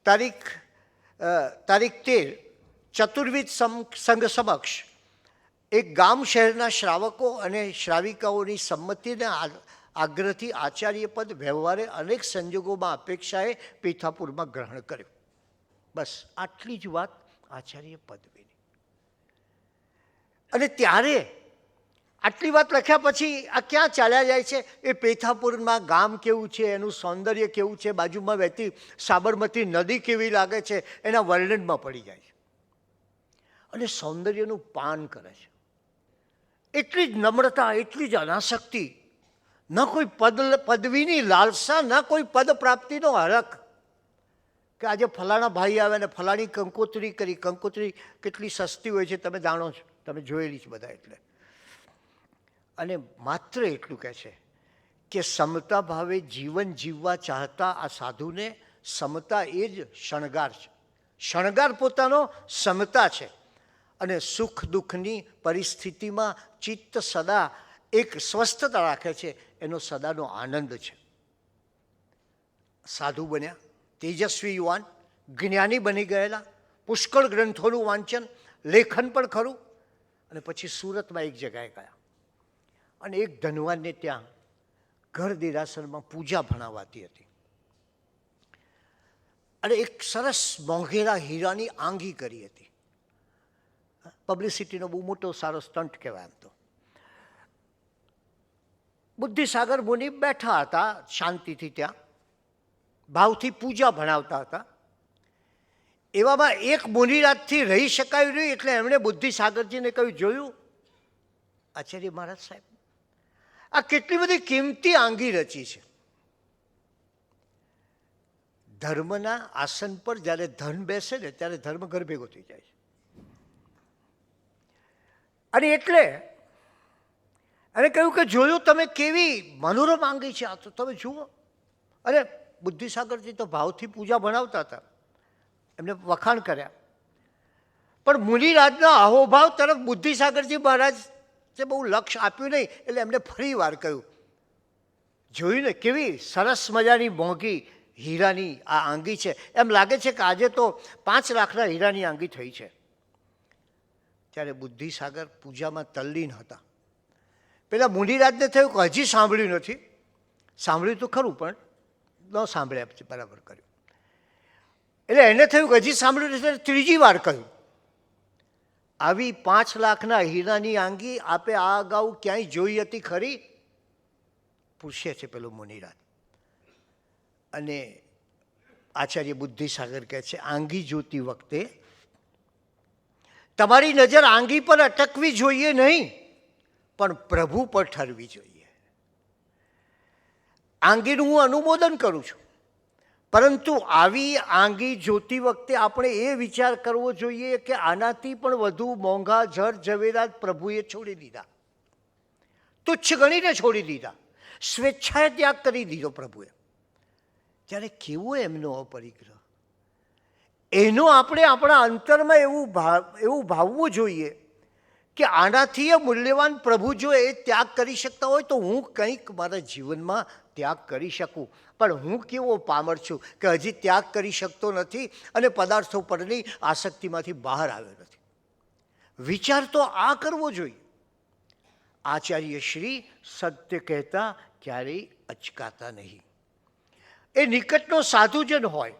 તારીખ 13 ચતુર્વિધ સંઘ સમક્ષ એક ગામ શહેરના શ્રાવકો અને શ્રાવિકાઓની સંમતિના આગ્રહથી આચાર્ય પદ વ્યવહારે અનેક સંજોગોમાં અપેક્ષાએ પેથાપુરમાં ગ્રહણ કર્યું. બસ આટલી જ વાત આચાર્ય પદવીની. અને ત્યારે આટલી વાત લખ્યા પછી આ ક્યાં ચાલ્યા જાય છે? એ પેથાપુરમાં ગામ કેવું છે, એનું સૌંદર્ય કેવું છે, બાજુમાં વહેતી સાબરમતી નદી કેવી લાગે છે, એના વર્ણનમાં પડી જાય છે. અને સૌંદર્યનું પાન કરે છે. એટલી જ નમ્રતા, એટલી જ અનાસક્તિ, ન કોઈ પદવીની લાલસા, ન કોઈ પદ પ્રાપ્તિનો હરખ કે આજે ફલાણા ભાઈ આવે ને ફલાણી કંકોત્રી કરી. કંકોત્રી કેટલી સસ્તી હોય છે તમે જાણો છો, તમે જોયેલી છે બધા. એટલે અને માત્ર એટલું કહે છે કે સમતા ભાવે જીવન જીવવા ચાહતા આ સાધુને સમતા એ જ શણગાર છે. શણગાર પોતાનો સમતા છે. અને સુખ દુઃખની પરિસ્થિતિમાં ચિત્ત સદા એક સ્વસ્થતા રાખે છે, એનો સદાનો આનંદ છે. સાધુ બન્યા, તેજસ્વી યુવાન, જ્ઞાની બની ગયેલા, પુષ્કળ ગ્રંથોનું વાંચન, લેખન પણ ખરું. અને પછી સુરતમાં એક જગ્યાએ ગયા અને એક ધનવાનને ત્યાં ઘર દેરાસરમાં પૂજા ભણાવાતી હતી. અને એક સરસ મોંઘેરા હીરાની આંગી કરી હતી. પબ્લિસિટીનો બહુ મોટો સારો સ્ટન્ટ કહેવાય. એમ તો બુદ્ધિસાગર મુનિ બેઠા હતા શાંતિથી, ત્યાં ભાવથી પૂજા ભણાવતા હતા. એવામાં એક મુનિરાજથી રહી શકાયું નહીં એટલે એમણે બુદ્ધિસાગરજીને કહ્યું, જોયું આચાર્ય મહારાજ સાહેબ, આ કેટલી બધી કિંમતી આંગી રચી છે. ધર્મના આસન પર જ્યારે ધન બેસે ને ત્યારે ધર્મ ઘર ભેગો થઈ જાય છે. અને એટલે એને કહ્યું કે જોયું તમે કેવી મનોરમ આંગી છે, આ તો તમે જુઓ. અને બુદ્ધિસાગરજી તો ભાવથી પૂજા ભણાવતા હતા, એમને વખાણ કર્યા. પણ મુનિરાજના અહોભાવ તરફ બુદ્ધિસાગરજી મહારાજ બહુ લક્ષ્ય આપ્યું નહીં. એટલે એમને ફરી વાર કહ્યું, જોયું ને કેવી સરસ મજાની મોંઘી હીરાની આ આંગી છે, એમ લાગે છે કે આજે તો 5 લાખના હીરાની આંગી થઈ છે. ત્યારે બુદ્ધિસાગર પૂજામાં તલ્લીન હતા. પેલા મુનિરાજને થયું કે હજી સાંભળ્યું નથી, સાંભળ્યું તો ખરું પણ ન સાંભળ્યા બરાબર કર્યું. એટલે એને થયું કે હજી સાંભળ્યું નથી, ત્રીજી વાર કહ્યું, આવી 5 લાખના હીરાની આંગી આપે આ અગાઉ ક્યાંય જોઈ હતી ખરી? પૂછે છે પેલો મુનિરાજ. અને આચાર્ય બુદ્ધિસાગર કહે છે, આંગી જોતી વખતે તમારી નજર આંગી પર અટકવી જોઈએ નહીં, પણ પ્રભુ પર ઠરવી જોઈએ. આંગીનું હું અનુમોદન કરું છું, પરંતુ આવી આંગી જોતી વખતે આપણે એ વિચાર કરવો જોઈએ કે આનાથી પણ વધુ મોંઘા જર ઝવેરાત પ્રભુએ છોડી દીધા, તુચ્છ ગણીને છોડી દીધા, સ્વેચ્છાએ ત્યાગ કરી દીધો પ્રભુએ. ત્યારે કેવો એમનો અપરિગ્રહ! એનો આપણે આપણા અંતરમાં એવું ભાવવું જોઈએ કે આનાથી એ મૂલ્યવાન પ્રભુ જો એ ત્યાગ કરી શકતા હોય તો હું કંઈક મારા જીવનમાં ત્યાગ કરી શકું. પણ હું કેવો પામર છું કે હજી ત્યાગ કરી શકતો નથી અને પદાર્થો પરની આસક્તિમાંથી બહાર આવ્યો નથી. વિચાર તો આ કરવો જોઈએ. આચાર્ય શ્રી સત્ય કહેતા ક્યારેય અચકાતા નહીં. એ નિકટનો સાધુજન હોય.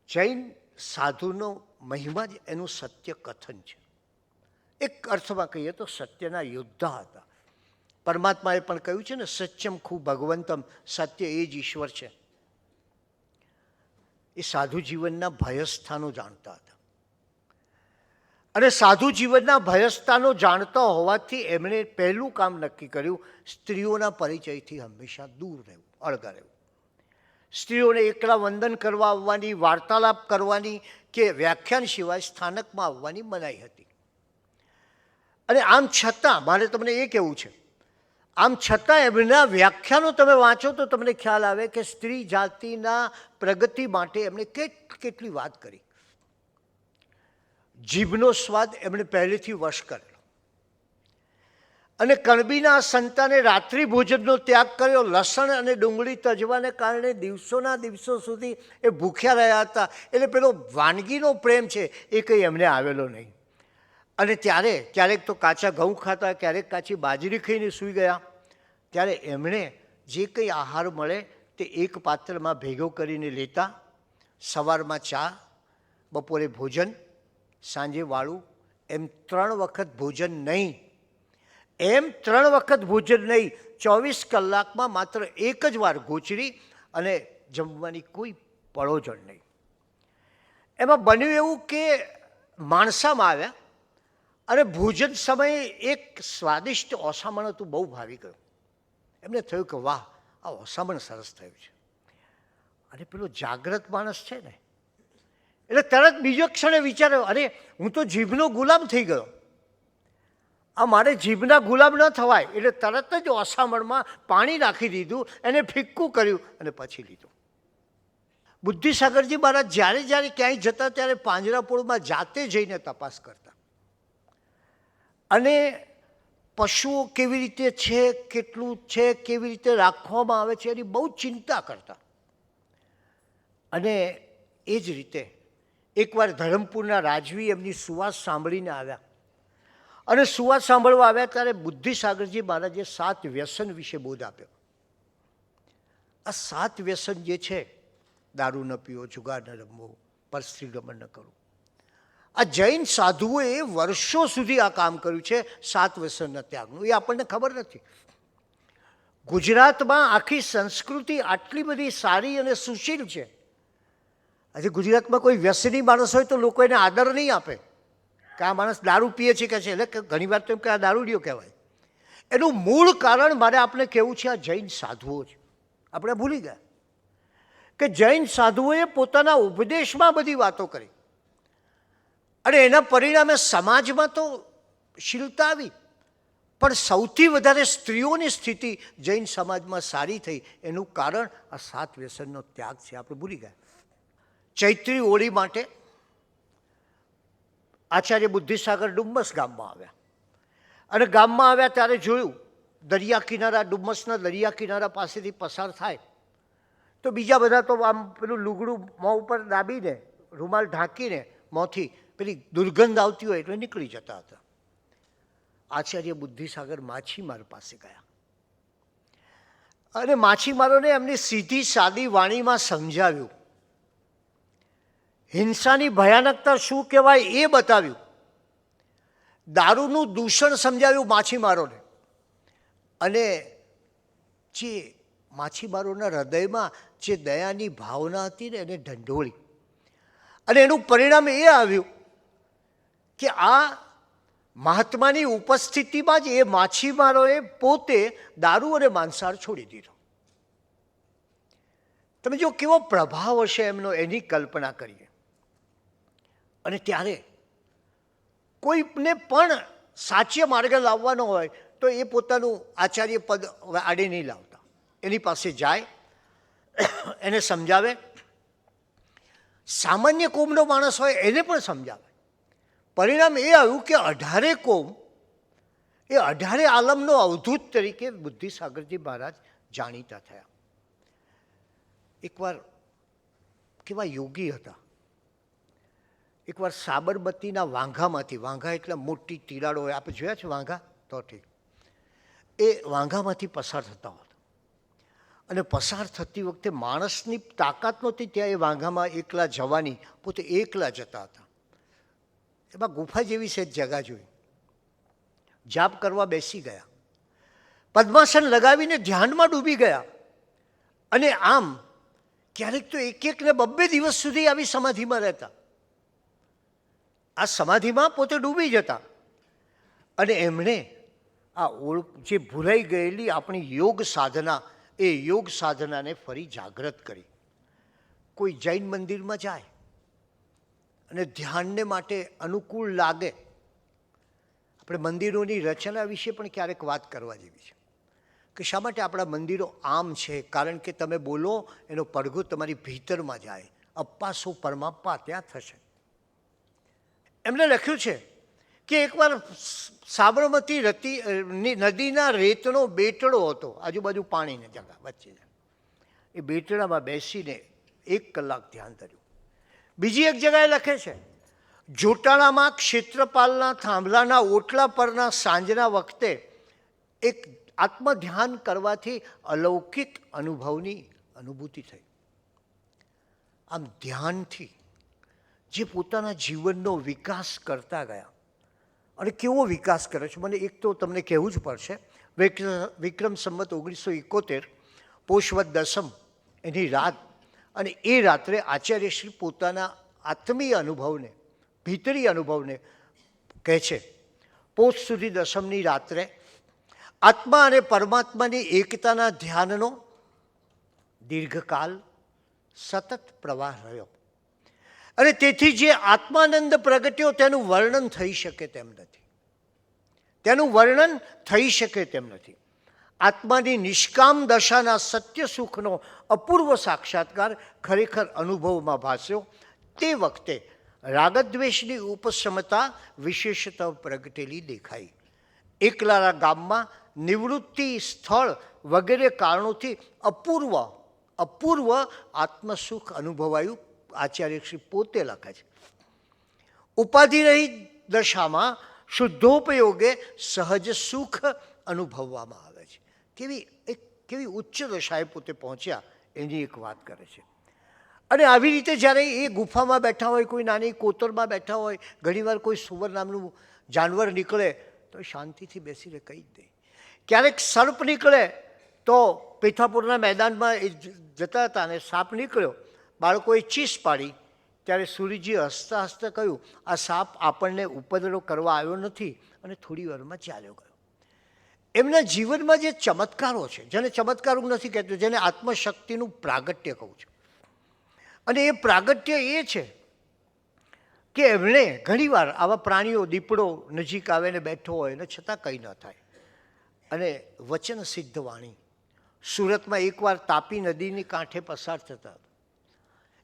જૈન સાધુનો મહિમા જ એનું સત્ય કથન છે. એક અર્થમાં કહીએ તો સત્યના યોદ્ધા હતા. પરમાત્માએ પણ કહ્યું છે ને, સત્યમ ખૂબ ભગવંતમ, સત્ય એ જ ઈશ્વર છે. એ સાધુ જીવનના ભયસ્થાનો જાણતા હતા. અને સાધુ જીવનના ભયસ્થાનો જાણતા હોવાથી એમણે પહેલું કામ નક્કી કર્યું, સ્ત્રીઓના પરિચયથી હંમેશા દૂર રહેવું, અળગા રહેવું. સ્ત્રીઓને એકલા વંદન કરવા આવવાની, વાર્તાલાપ કરવાની કે વ્યાખ્યાન સિવાય સ્થાનકમાં આવવાની મનાઈ હતી. અને આમ છતાં મારે તમને એ કહેવું છે, આમ છતાં એમના વ્યાખ્યાનો તમે વાંચો તો તમને ખ્યાલ આવે કે સ્ત્રી જાતિના પ્રગતિ માટે એમણે કેટલી વાત કરી. જીભનો સ્વાદ એમણે પહેલેથી વશ કરેલો. અને કણબીના સંતાને રાત્રિ ભોજનનો ત્યાગ કર્યો. લસણ અને ડુંગળી તજવાને કારણે દિવસોના દિવસો સુધી એ ભૂખ્યા રહ્યા હતા. એટલે પેલો વાનગીનો પ્રેમ છે એ કંઈ એમને આવેલો નહીં. અને ત્યારે ક્યારેક તો કાચા ઘઉં ખાતા, ક્યારેક કાચી બાજરી ખાઈને સૂઈ ગયા. ત્યારે એમણે જે કંઈ આહાર મળે તે એક પાત્રમાં ભેગો કરીને લેતા. સવારમાં ચા, બપોરે ભોજન, સાંજે વાળું, એમ 3 વખત ભોજન નહીં. એમ 3 વખત ભોજન નહીં, 24 કલાકમાં માત્ર એક જ વાર ગોચરી અને જમવાની કોઈ પળોજણ નહીં. એમાં બન્યું એવું કે માણસામાં આવ્યા અને ભોજન સમયે એક સ્વાદિષ્ટ ઓસામણ હતું, બહુ ભાવી ગયું. એમને થયું કે વાહ, આ ઓસામણ સરસ થયું છે. અને પેલો જાગ્રત માણસ છે ને, એટલે તરત બીજો ક્ષણે વિચાર્યો, અરે હું તો જીભનો ગુલામ થઈ ગયો, આ મારે જીભના ગુલામ ન થવાય. એટલે તરત જ ઓસામણમાં પાણી નાખી દીધું, એને ફિક્કું કર્યું અને પછી લીધું. બુદ્ધિસાગરજી મહારાજ જ્યારે જ્યારે ક્યાંય જતા ત્યારે પાંજરાપોળમાં જાતે જઈને તપાસ કરતા. અને પશુઓ કેવી રીતે છે, કેટલું છે, કેવી રીતે રાખવામાં આવે છે એની બહુ ચિંતા કરતા. અને એ જ રીતે એકવાર ધરમપુરના રાજવી એમની સુવાસ સાંભળીને આવ્યા. અને સુવાસ સાંભળવા આવ્યા ત્યારે બુદ્ધિસાગરજી મહારાજે 7 વ્યસન વિશે બોધ આપ્યો. આ 7 વ્યસન જે છે, દારૂ ન પીવો, જુગાર ન રમવો, પરસ્ત્રી ગમન ન કરવું, આ જૈન સાધુઓએ વર્ષો સુધી આ કામ કર્યું છે 7 વ્યસનના ત્યાગનું. એ આપણને ખબર નથી. ગુજરાતમાં આખી સંસ્કૃતિ આટલી બધી સારી અને સુશીલ છે. આજે ગુજરાતમાં કોઈ વ્યસની માણસ હોય તો લોકો એને આદર નહીં આપે કે આ માણસ દારૂ પીએ છે કે છે. એટલે ઘણી વાર તો એમ કે આ દારૂડિયો કહેવાય. એનું મૂળ કારણ મારે આપણે કહેવું છે આ જૈન સાધુઓ છે. આપણે ભૂલી ગયા કે જૈન સાધુઓએ પોતાના ઉપદેશમાં બધી વાતો કરી અને એના પરિણામે સમાજમાં તો શીલતા આવી, પણ સૌથી વધારે સ્ત્રીઓની સ્થિતિ જૈન સમાજમાં સારી થઈ. એનું કારણ આ 7 વ્યસનનો ત્યાગ છે. આપણે ભૂલી ગયા. ચૈત્રી હોળી માટે આચાર્ય બુદ્ધિસાગર ડુમ્મસ ગામમાં આવ્યા. અને ગામમાં આવ્યા ત્યારે જોયું દરિયા કિનારા, ડુમ્મસના દરિયા કિનારા પાસેથી પસાર થાય તો બીજા બધા તો આમ પેલું લુગડું મોં ઉપર દાબીને, રૂમાલ ઢાંકીને મોંથી પેલી દુર્ગંધ આવતી હોય એટલે નીકળી જતા હતા. આચાર્ય બુદ્ધિસાગર માછીમાર પાસે ગયા અને માછીમારોને એમની સીધી સાદી વાણીમાં સમજાવ્યું, હિંસાની ભયાનકતા શું કહેવાય એ બતાવ્યું, દારૂનું દૂષણ સમજાવ્યું માછીમારોને, અને જે માછીમારોના હૃદયમાં જે દયાની ભાવના હતી ને એને ઢંઢોળી. અને એનું પરિણામ એ આવ્યું કે આ મહાત્માની ઉપસ્થિતિમાં જ એ માછીમારોએ પોતે દારૂ અને માંસાહાર છોડી દીધો. તમે જો કેવો પ્રભાવ હશે એમનો, એની કલ્પના કરીએ. અને ત્યારે કોઈને પણ સાચે માર્ગે લાવવાનો હોય તો એ પોતાનું આચાર્ય પદ આડે નહીં લાવતા, એની પાસે જાય, એને સમજાવે. સામાન્ય કોમનો માણસ હોય એને પણ સમજાવે. પરિણામ એ આવ્યું કે 18 કોમ, એ 18 આલમનો અવધૂત તરીકે બુદ્ધિસાગરજી મહારાજ જાણીતા થયા. એકવાર કેવા યોગી હતા, એકવાર સાબરમતીના વાંઘામાંથી, વાંઘા એટલે મોટી તિરાડો હોય, આપણે જોયા છે વાંઘા તો ઠીક, એ વાંઘામાંથી પસાર થતા હતા. અને પસાર થતી વખતે માણસની તાકાત નહોતી ત્યાં એ વાંઘામાં એકલા જવાની, પોતે એકલા જતા હતા. એમાં ગુફા જેવી છે જગા જોઈ, જાપ કરવા બેસી ગયા, પદ્માસન લગાવીને ધ્યાનમાં ડૂબી ગયા. અને આમ ક્યારેક તો એક ને 2 દિવસ સુધી આવી સમાધિમાં રહેતા. આ સમાધિમાં પોતે ડૂબી જતા. અને એમણે આ જે ભૂલાઈ ગયેલી આપણી યોગ સાધના, એ યોગ સાધનાને ફરી જાગૃત કરી. કોઈ જૈન મંદિરમાં જાય અને ધ્યાનને માટે અનુકૂળ લાગે. આપણે મંદિરોની રચના વિશે પણ ક્યારેક વાત કરવા જેવી છે કે શા માટે આપણા મંદિરો આમ છે, કારણ કે તમે બોલો એનો પડઘો તમારી ભીતરમાં જાય, અપ્પા સો પરમાપ્પા ત્યાં થશે. એમણે લખ્યું છે કે એકવાર સાબરમતી નદીના રેતનો બેટડો હતો, આજુબાજુ પાણીની જગા વચ્ચે. એ બેટડામાં બેસીને 1 કલાક ધ્યાન કર્યું. બીજી એક જગ્યાએ લખે છે, જોટાણામાં ક્ષેત્રપાલના થાંભલાના ઓટલા પરના સાંજના વખતે એક આત્મધ્યાન કરવાથી અલૌકિક અનુભવની અનુભૂતિ થઈ. આમ ધ્યાનથી જે પોતાના જીવનનો વિકાસ કરતા ગયા. અને કેવો વિકાસ કરે છે, મને એક તો તમને કહેવું જ પડશે. વિક્રમ સંવત 1971 પોષવદ 10 એની રાત, અને એ રાત્રે આચાર્યશ્રી પોતાના આત્મીય અનુભવને, ભીતરી અનુભવને કહે છે, પોષ સુધી 10ની રાત્રે આત્મા અને પરમાત્માની એકતાના ધ્યાનનો દીર્ઘકાલ સતત પ્રવાહ રહ્યો. અને તેથી જે આત્માનંદ પ્રગટ્યો તેનું વર્ણન થઈ શકે તેમ નથી. તેનું વર્ણન થઈ શકે તેમ નથી. આત્માની નિષ્કામ દશાના સત્ય સુખનો અપૂર્વ સાક્ષાત્કાર ખરેખર અનુભવમાં ભાસ્યો. તે વખતે રાગદ્વેષની ઉપશમતા વિશેષતા પ્રગટેલી દેખાઈ. એકલારા ગામમાં નિવૃત્તિ સ્થળ વગેરે કારણોથી અપૂર્વ આત્મસુખ અનુભવાયું. આચાર્યશ્રી પોતે લખે છે, ઉપાધિ રહિત દશામાં શુદ્ધોપયોગે સહજ સુખ અનુભવવામાં આવે છે. કેવી ઉચ્ચ દશાએ પોતે પહોંચ્યા એની એક વાત કરે છે. અને આવી રીતે જ્યારે એ ગુફામાં બેઠા હોય, કોઈ નાની કોતરમાં બેઠા હોય, ઘણીવાર કોઈ સુવર નામનું જાનવર નીકળે તો શાંતિથી બેસીને કહી જ દે. ક્યારેક સર્પ નીકળે તો પીઠાપુરના મેદાનમાં એ જતા હતા અને સાપ નીકળ્યો, બાળકોએ ચીસ પાડી, ત્યારે સૂર્યજી હસતા હસતા કહ્યું, આ સાપ આપણને ઉપદ્રવ કરવા આવ્યો નથી, અને થોડી વારમાં ચાલ્યો ગયો. એમના જીવનમાં જે ચમત્કારો છે, જેને ચમત્કાર હું નથી કહેતો, જેને આત્મશક્તિનું પ્રાગટ્ય કહું છું, અને એ પ્રાગટ્ય એ છે કે એમણે ઘણીવાર આવા પ્રાણીઓ, દીપડો નજીક આવે ને બેઠો હોય ને છતાં કંઈ ન થાય. અને વચન સિદ્ધ વાણી. સુરતમાં એકવાર તાપી નદીની કાંઠે પસાર થતા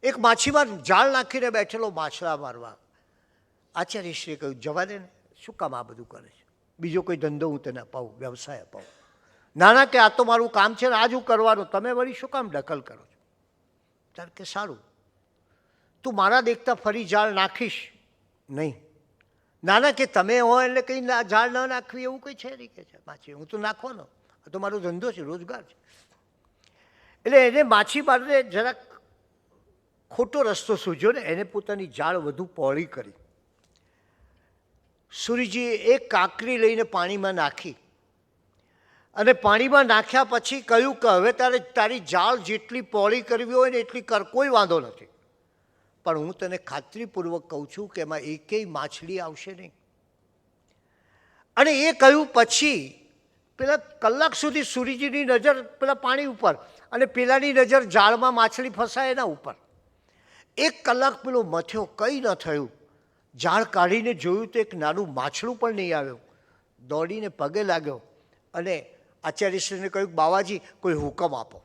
એક માછીમાર જાળ નાખીને બેઠેલો માછલા મારવા. આચાર્યશ્રીએ કહ્યું, જવા દે ને, શું કામ આ બધું કરે છે, બીજો કોઈ ધંધો હું તને અપાવું, વ્યવસાય અપાવું. નાના કે આ તો મારું કામ છે ને આજ હું કરવાનું, તમે વળી શું કામ દખલ કરો છો? ત્યારે કે સારું, તું મારા દેખતા ફરી જાળ નાખીશ નહીં. નાના કે તમે હોય એટલે કંઈ જાળ ન નાખવી એવું કંઈ છે નહીં કે છે માછી, હું તો નાખવાનો, આ તો મારો ધંધો છે, રોજગાર છે. એટલે એને માછીમારને જરાક ખોટો રસ્તો સૂઝ્યો ને એને પોતાની જાળ વધુ પહોળી કરી. સૂરીજીએ એક કાંકરી લઈને પાણીમાં નાખી અને પાણીમાં નાખ્યા પછી કહ્યું કે હવે તારી જાળ જેટલી પહોળી કરવી હોય ને એટલી કર, કોઈ વાંધો નથી, પણ હું તને ખાતરીપૂર્વક કહું છું કે એમાં એકેય માછલી આવશે નહીં. અને એ કહ્યું પછી પેલા કલાક સુધી સૂરીજીની નજર પેલા પાણી ઉપર અને પેલાની નજર જાળમાં માછલી ફસાય એના ઉપર. 1 કલાક પેલો મથ્યો, કંઈ ન થયું. જાળ કાઢીને જોયું તો એક નાનું માછલું પણ નહીં આવ્યું. દોડીને પગે લાગ્યો અને આચાર્યશ્રીને કહ્યું, બાવાજી કોઈ હુકમ આપો.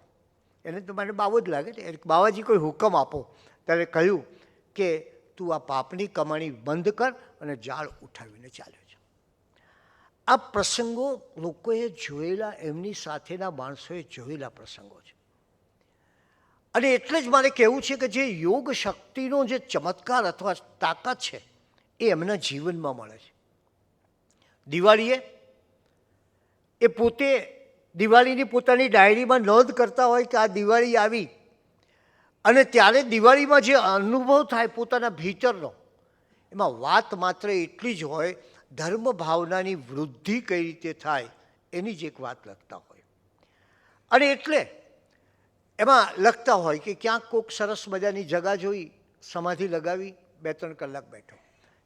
એને તો મને બાવો જ લાગે ને, બાવાજી કોઈ હુકમ આપો. ત્યારે કહ્યું કે તું આ પાપની કમાણી બંધ કર અને જાળ ઉઠાવીને ચાલ્યો છે. આ પ્રસંગો લોકોએ જોયેલા, એમની સાથેના માણસોએ જોયેલા પ્રસંગો છે. અને એટલે જ મારે કહેવું છે કે જે યોગ શક્તિનો જે ચમત્કાર અથવા તાકાત છે એ એમના જીવનમાં મળે છે. દિવાળીએ એ પોતે દિવાળીની પોતાની ડાયરીમાં નોંધ કરતા હોય કે આ દિવાળી આવી, અને ત્યારે દિવાળીમાં જે અનુભવ થાય પોતાના ભીતરનો, એમાં વાત માત્ર એટલી જ હોય, ધર્મ ભાવનાની વૃદ્ધિ કઈ રીતે થાય એની જ એક વાત લખતા હોય. અને એટલે એમાં લખતા હોય કે ક્યાંક કોઈક સરસ મજાની જગા જોઈ, સમાધિ લગાવી 2-3 કલાક બેઠો,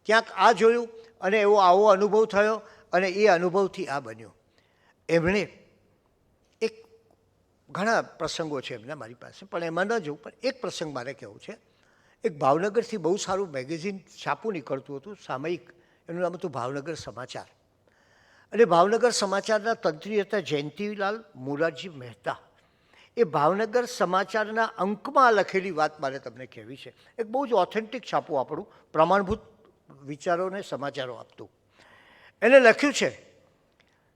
ક્યાંક આ જોયું અને આવો અનુભવ થયો અને એ અનુભવથી આ બન્યો. એમણે એક ઘણા પ્રસંગો છે એમના મારી પાસે, પણ એમાં ન જવું, પણ એક પ્રસંગ મારે કહેવું છે. એક ભાવનગરથી બહુ સારું મેગેઝિન છાપું નીકળતું હતું, સામયિક, એનું નામ હતું ભાવનગર સમાચાર. અને ભાવનગર સમાચારના તંત્રી હતા જયંતિલાલ મોરારજી મહેતા. એ ભાવનગર સમાચારના અંકમાં લખેલી વાત મારે તમને કહેવી છે. એક બહુ જ ઓથેન્ટિક છાપું, આપણું પ્રમાણભૂત વિચારોને સમાચારો આપતું. એને લખ્યું છે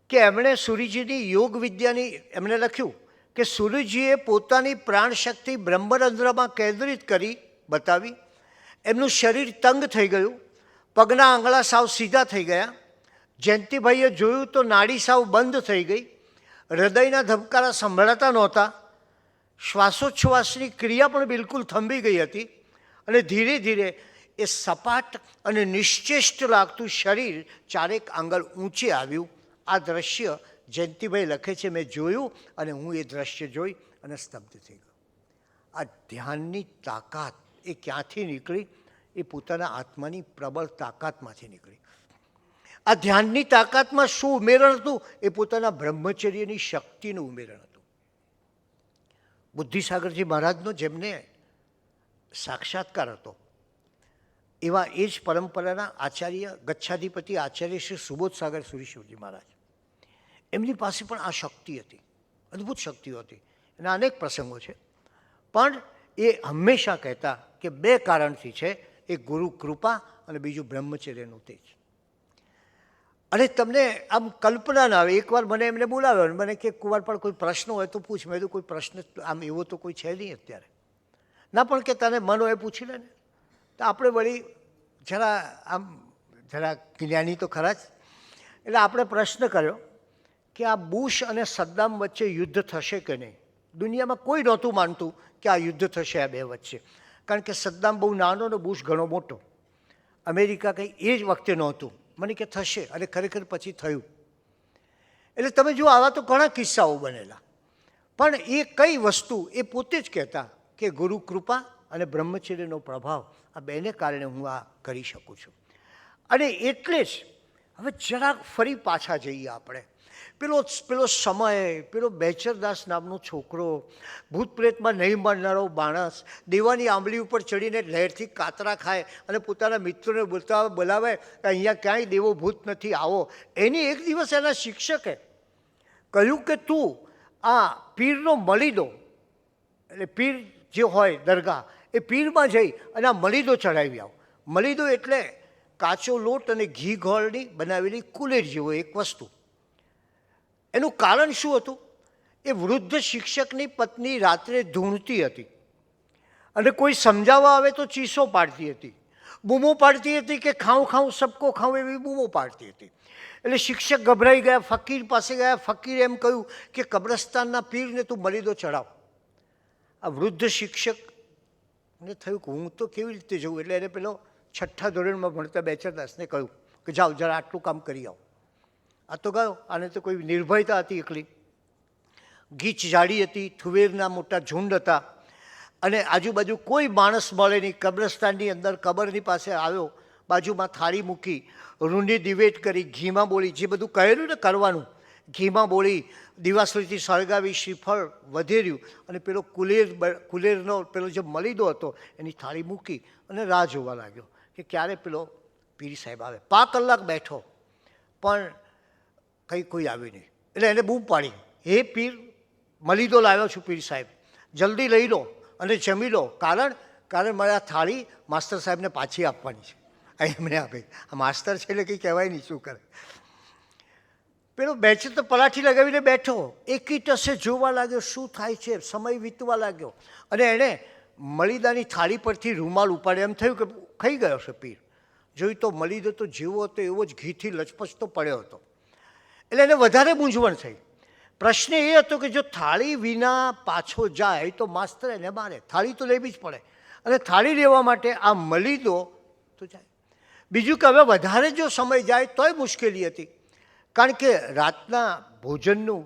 કે એમણે સૂરીજીની યોગ વિદ્યાની એમણે લખ્યું કે સૂરીજીએ પોતાની પ્રાણશક્તિ બ્રહ્મરંધ્રમાં કેન્દ્રિત કરી બતાવી. એમનું શરીર તંગ થઈ ગયું, પગના આંગળા સાવ સીધા થઈ ગયા. જયંતિભાઈએ જોયું તો નાડી સાવ બંધ થઈ ગઈ, હૃદયના ધબકારા સંભળાતા નહોતા, શ્વાસોચ્છ્વાસની ક્રિયા પણ બિલકુલ થંભી ગઈ હતી. અને ધીરે ધીરે એ સપાટ અને નિશ્ચેષ્ટ લાગતું શરીર 4 આંગળ ઊંચે આવ્યું. આ દ્રશ્ય જયંતિભાઈ લખે છે, મેં જોયું અને હું એ દ્રશ્ય જોઈ અને સ્તબ્ધ થઈ ગયો. આ ધ્યાનની તાકાત એ ક્યાંથી નીકળી? એ પોતાના આત્માની પ્રબળ તાકાતમાંથી નીકળી. આ ધ્યાનની તાકાતમાં શું ઉમેરણ હતું? એ પોતાના બ્રહ્મચર્યની શક્તિનું ઉમેરણ હતું. બુદ્ધિસાગરજી મહારાજનો જેમને સાક્ષાત્કાર હતો, એવા એ જ પરંપરાના આચાર્ય ગચ્છાધિપતિ આચાર્ય શ્રી સુબોધ સાગર સુરીશ્વરજી મહારાજ, એમની પાસે પણ આ શક્તિ હતી, અદ્ભુત શક્તિઓ હતી. એના અનેક પ્રસંગો છે, પણ એ હંમેશા કહેતા કે 2 કારણથી છે, એક ગુરુ કૃપા અને બીજું બ્રહ્મચર્યનું તેજ. અને તમને આમ કલ્પના ના આવે. એકવાર મને એમને બોલાવ્યો અને મને કે કુંવર પણ કોઈ પ્રશ્ન હોય તો પૂછ. મેં તો કોઈ પ્રશ્ન આમ એવો તો કોઈ છે નહીં અત્યારે. ના, પણ કે તને મન હોય પૂછી લે ને. તો આપણે વળી જરા જ્ઞાની તો ખરા જ. એટલે આપણે પ્રશ્ન કર્યો કે આ બુશ અને સદ્દામ વચ્ચે યુદ્ધ થશે કે નહીં. દુનિયામાં કોઈ નહોતું માનતું કે આ યુદ્ધ થશે આ 2 વચ્ચે, કારણ કે સદ્દામ બહુ નાનો અને બુશ ઘણો મોટો. અમેરિકા કંઈ એ જ વખતે નહોતું. મને કે થશે, અને ખરેખર પછી થયું. એટલે તમે જો આવા તો ઘણા કિસ્સાઓ બનેલા, પણ એ કઈ વસ્તુ એ પોતે જ કહેતા કે ગુરુ કૃપા અને બ્રહ્મચર્યનો પ્રભાવ, આ 2ને કારણે હું આ કરી શકું છું. અને એટલે જ હવે જરાક ફરી પાછા જઈએ આપણે. પેલો સમય, પેલો બેચરદાસ નામનો છોકરો, ભૂત પ્રેતમાં નહીં માનનારો માણસ, દેવાની આંબલી ઉપર ચડીને લહેરથી કાતરા ખાય અને પોતાના મિત્રોને બોલાવે કે અહીંયા ક્યાંય દેવો ભૂત નથી, આવો. એની એક દિવસ એના શિક્ષકે કહ્યું કે તું આ પીરનો મલીદો, એટલે પીર જે હોય દરગાહ, એ પીરમાં જઈ અને આ મલીદો ચડાવી આવો. મલીદો એટલે કાચો લોટ અને ઘી ગોળની બનાવેલી કુલેર જેવો એક વસ્તુ. એનું કારણ શું હતું? એ વૃદ્ધ શિક્ષકની પત્ની રાત્રે ધૂણતી હતી અને કોઈ સમજાવવા આવે તો ચીસો પાડતી હતી, બૂમો પાડતી હતી કે ખાઉં ખાઉં સબકો ખાઉં, એવી બૂમો પાડતી હતી. એટલે શિક્ષક ગભરાઈ ગયા, ફકીર પાસે ગયા. ફકીરે એમ કહ્યું કે કબ્રસ્તાનના પીરને તું મલીદો ચડાવ. આ વૃદ્ધ શિક્ષકને થયું કે હું તો કેવી રીતે જઉં, એટલે એને પેલો 6ઠ્ઠા ધોરણમાં ભણતા બેચરદાસને કહ્યું કે જાઓ જરા આટલું કામ કરી આવો. આ તો ગયો. આને તો કોઈ નિર્ભયતા હતી એકલી. ગીચ જાડી હતી, થુવેરના મોટા ઝુંડ હતા, અને આજુબાજુ કોઈ માણસ મળે નહીં. કબ્રસ્તાનની અંદર કબરની પાસે આવ્યો, બાજુમાં થાળી મૂકી, રૂંડી દિવેટ કરી, ઘીમાં બોળી, જે બધું કહેલું ને કરવાનું, ઘીમાં બોળી, દિવાસળીથી સળગાવી, શ્રીફળ વધેર્યું, અને પેલો કુલેરનો પેલો જે મલીદો હતો એની થાળી મૂકી અને રાહ જોવા લાગ્યો કે ક્યારે પેલો પીર સાહેબ આવે. 5 કલાક બેઠો પણ કંઈ કોઈ આવ્યું નહીં. એટલે એને બૂમ પાડી, હે પીર, મલીદો લાવ્યો છું પીર સાહેબ, જલ્દી લઈ લો અને જમી લો, કારણ મારે આ થાળી માસ્તર સાહેબને પાછી આપવાની છે. એમને આપી. આ માસ્તર છે એટલે કંઈ કહેવાય નહીં, શું કરે. પેલો બેચર તો પલાઠી લગાવીને બેઠો, એકી ટસે જોવા લાગ્યો શું થાય છે. સમય વીતવા લાગ્યો અને એણે મલીદાની થાળી પરથી રૂમાલ ઉપાડ્યો. એમ થયું કે ખાઈ ગયો છે પીર. જોયું તો મલીદો તો જેવો હતો એવો જ ઘીથી લચપચતો પડ્યો હતો. એટલે એને વધારે મૂંઝવણ થઈ. પ્રશ્ન એ હતો કે જો થાળી વિના પાછો જાય તો માસ્તર એને મારે. થાળી તો લેવી જ પડે, અને થાળી લેવા માટે આ મલીદો તો જાય. બીજું કે હવે વધારે જો સમય જાય તોય મુશ્કેલી હતી, કારણ કે રાતના ભોજનનું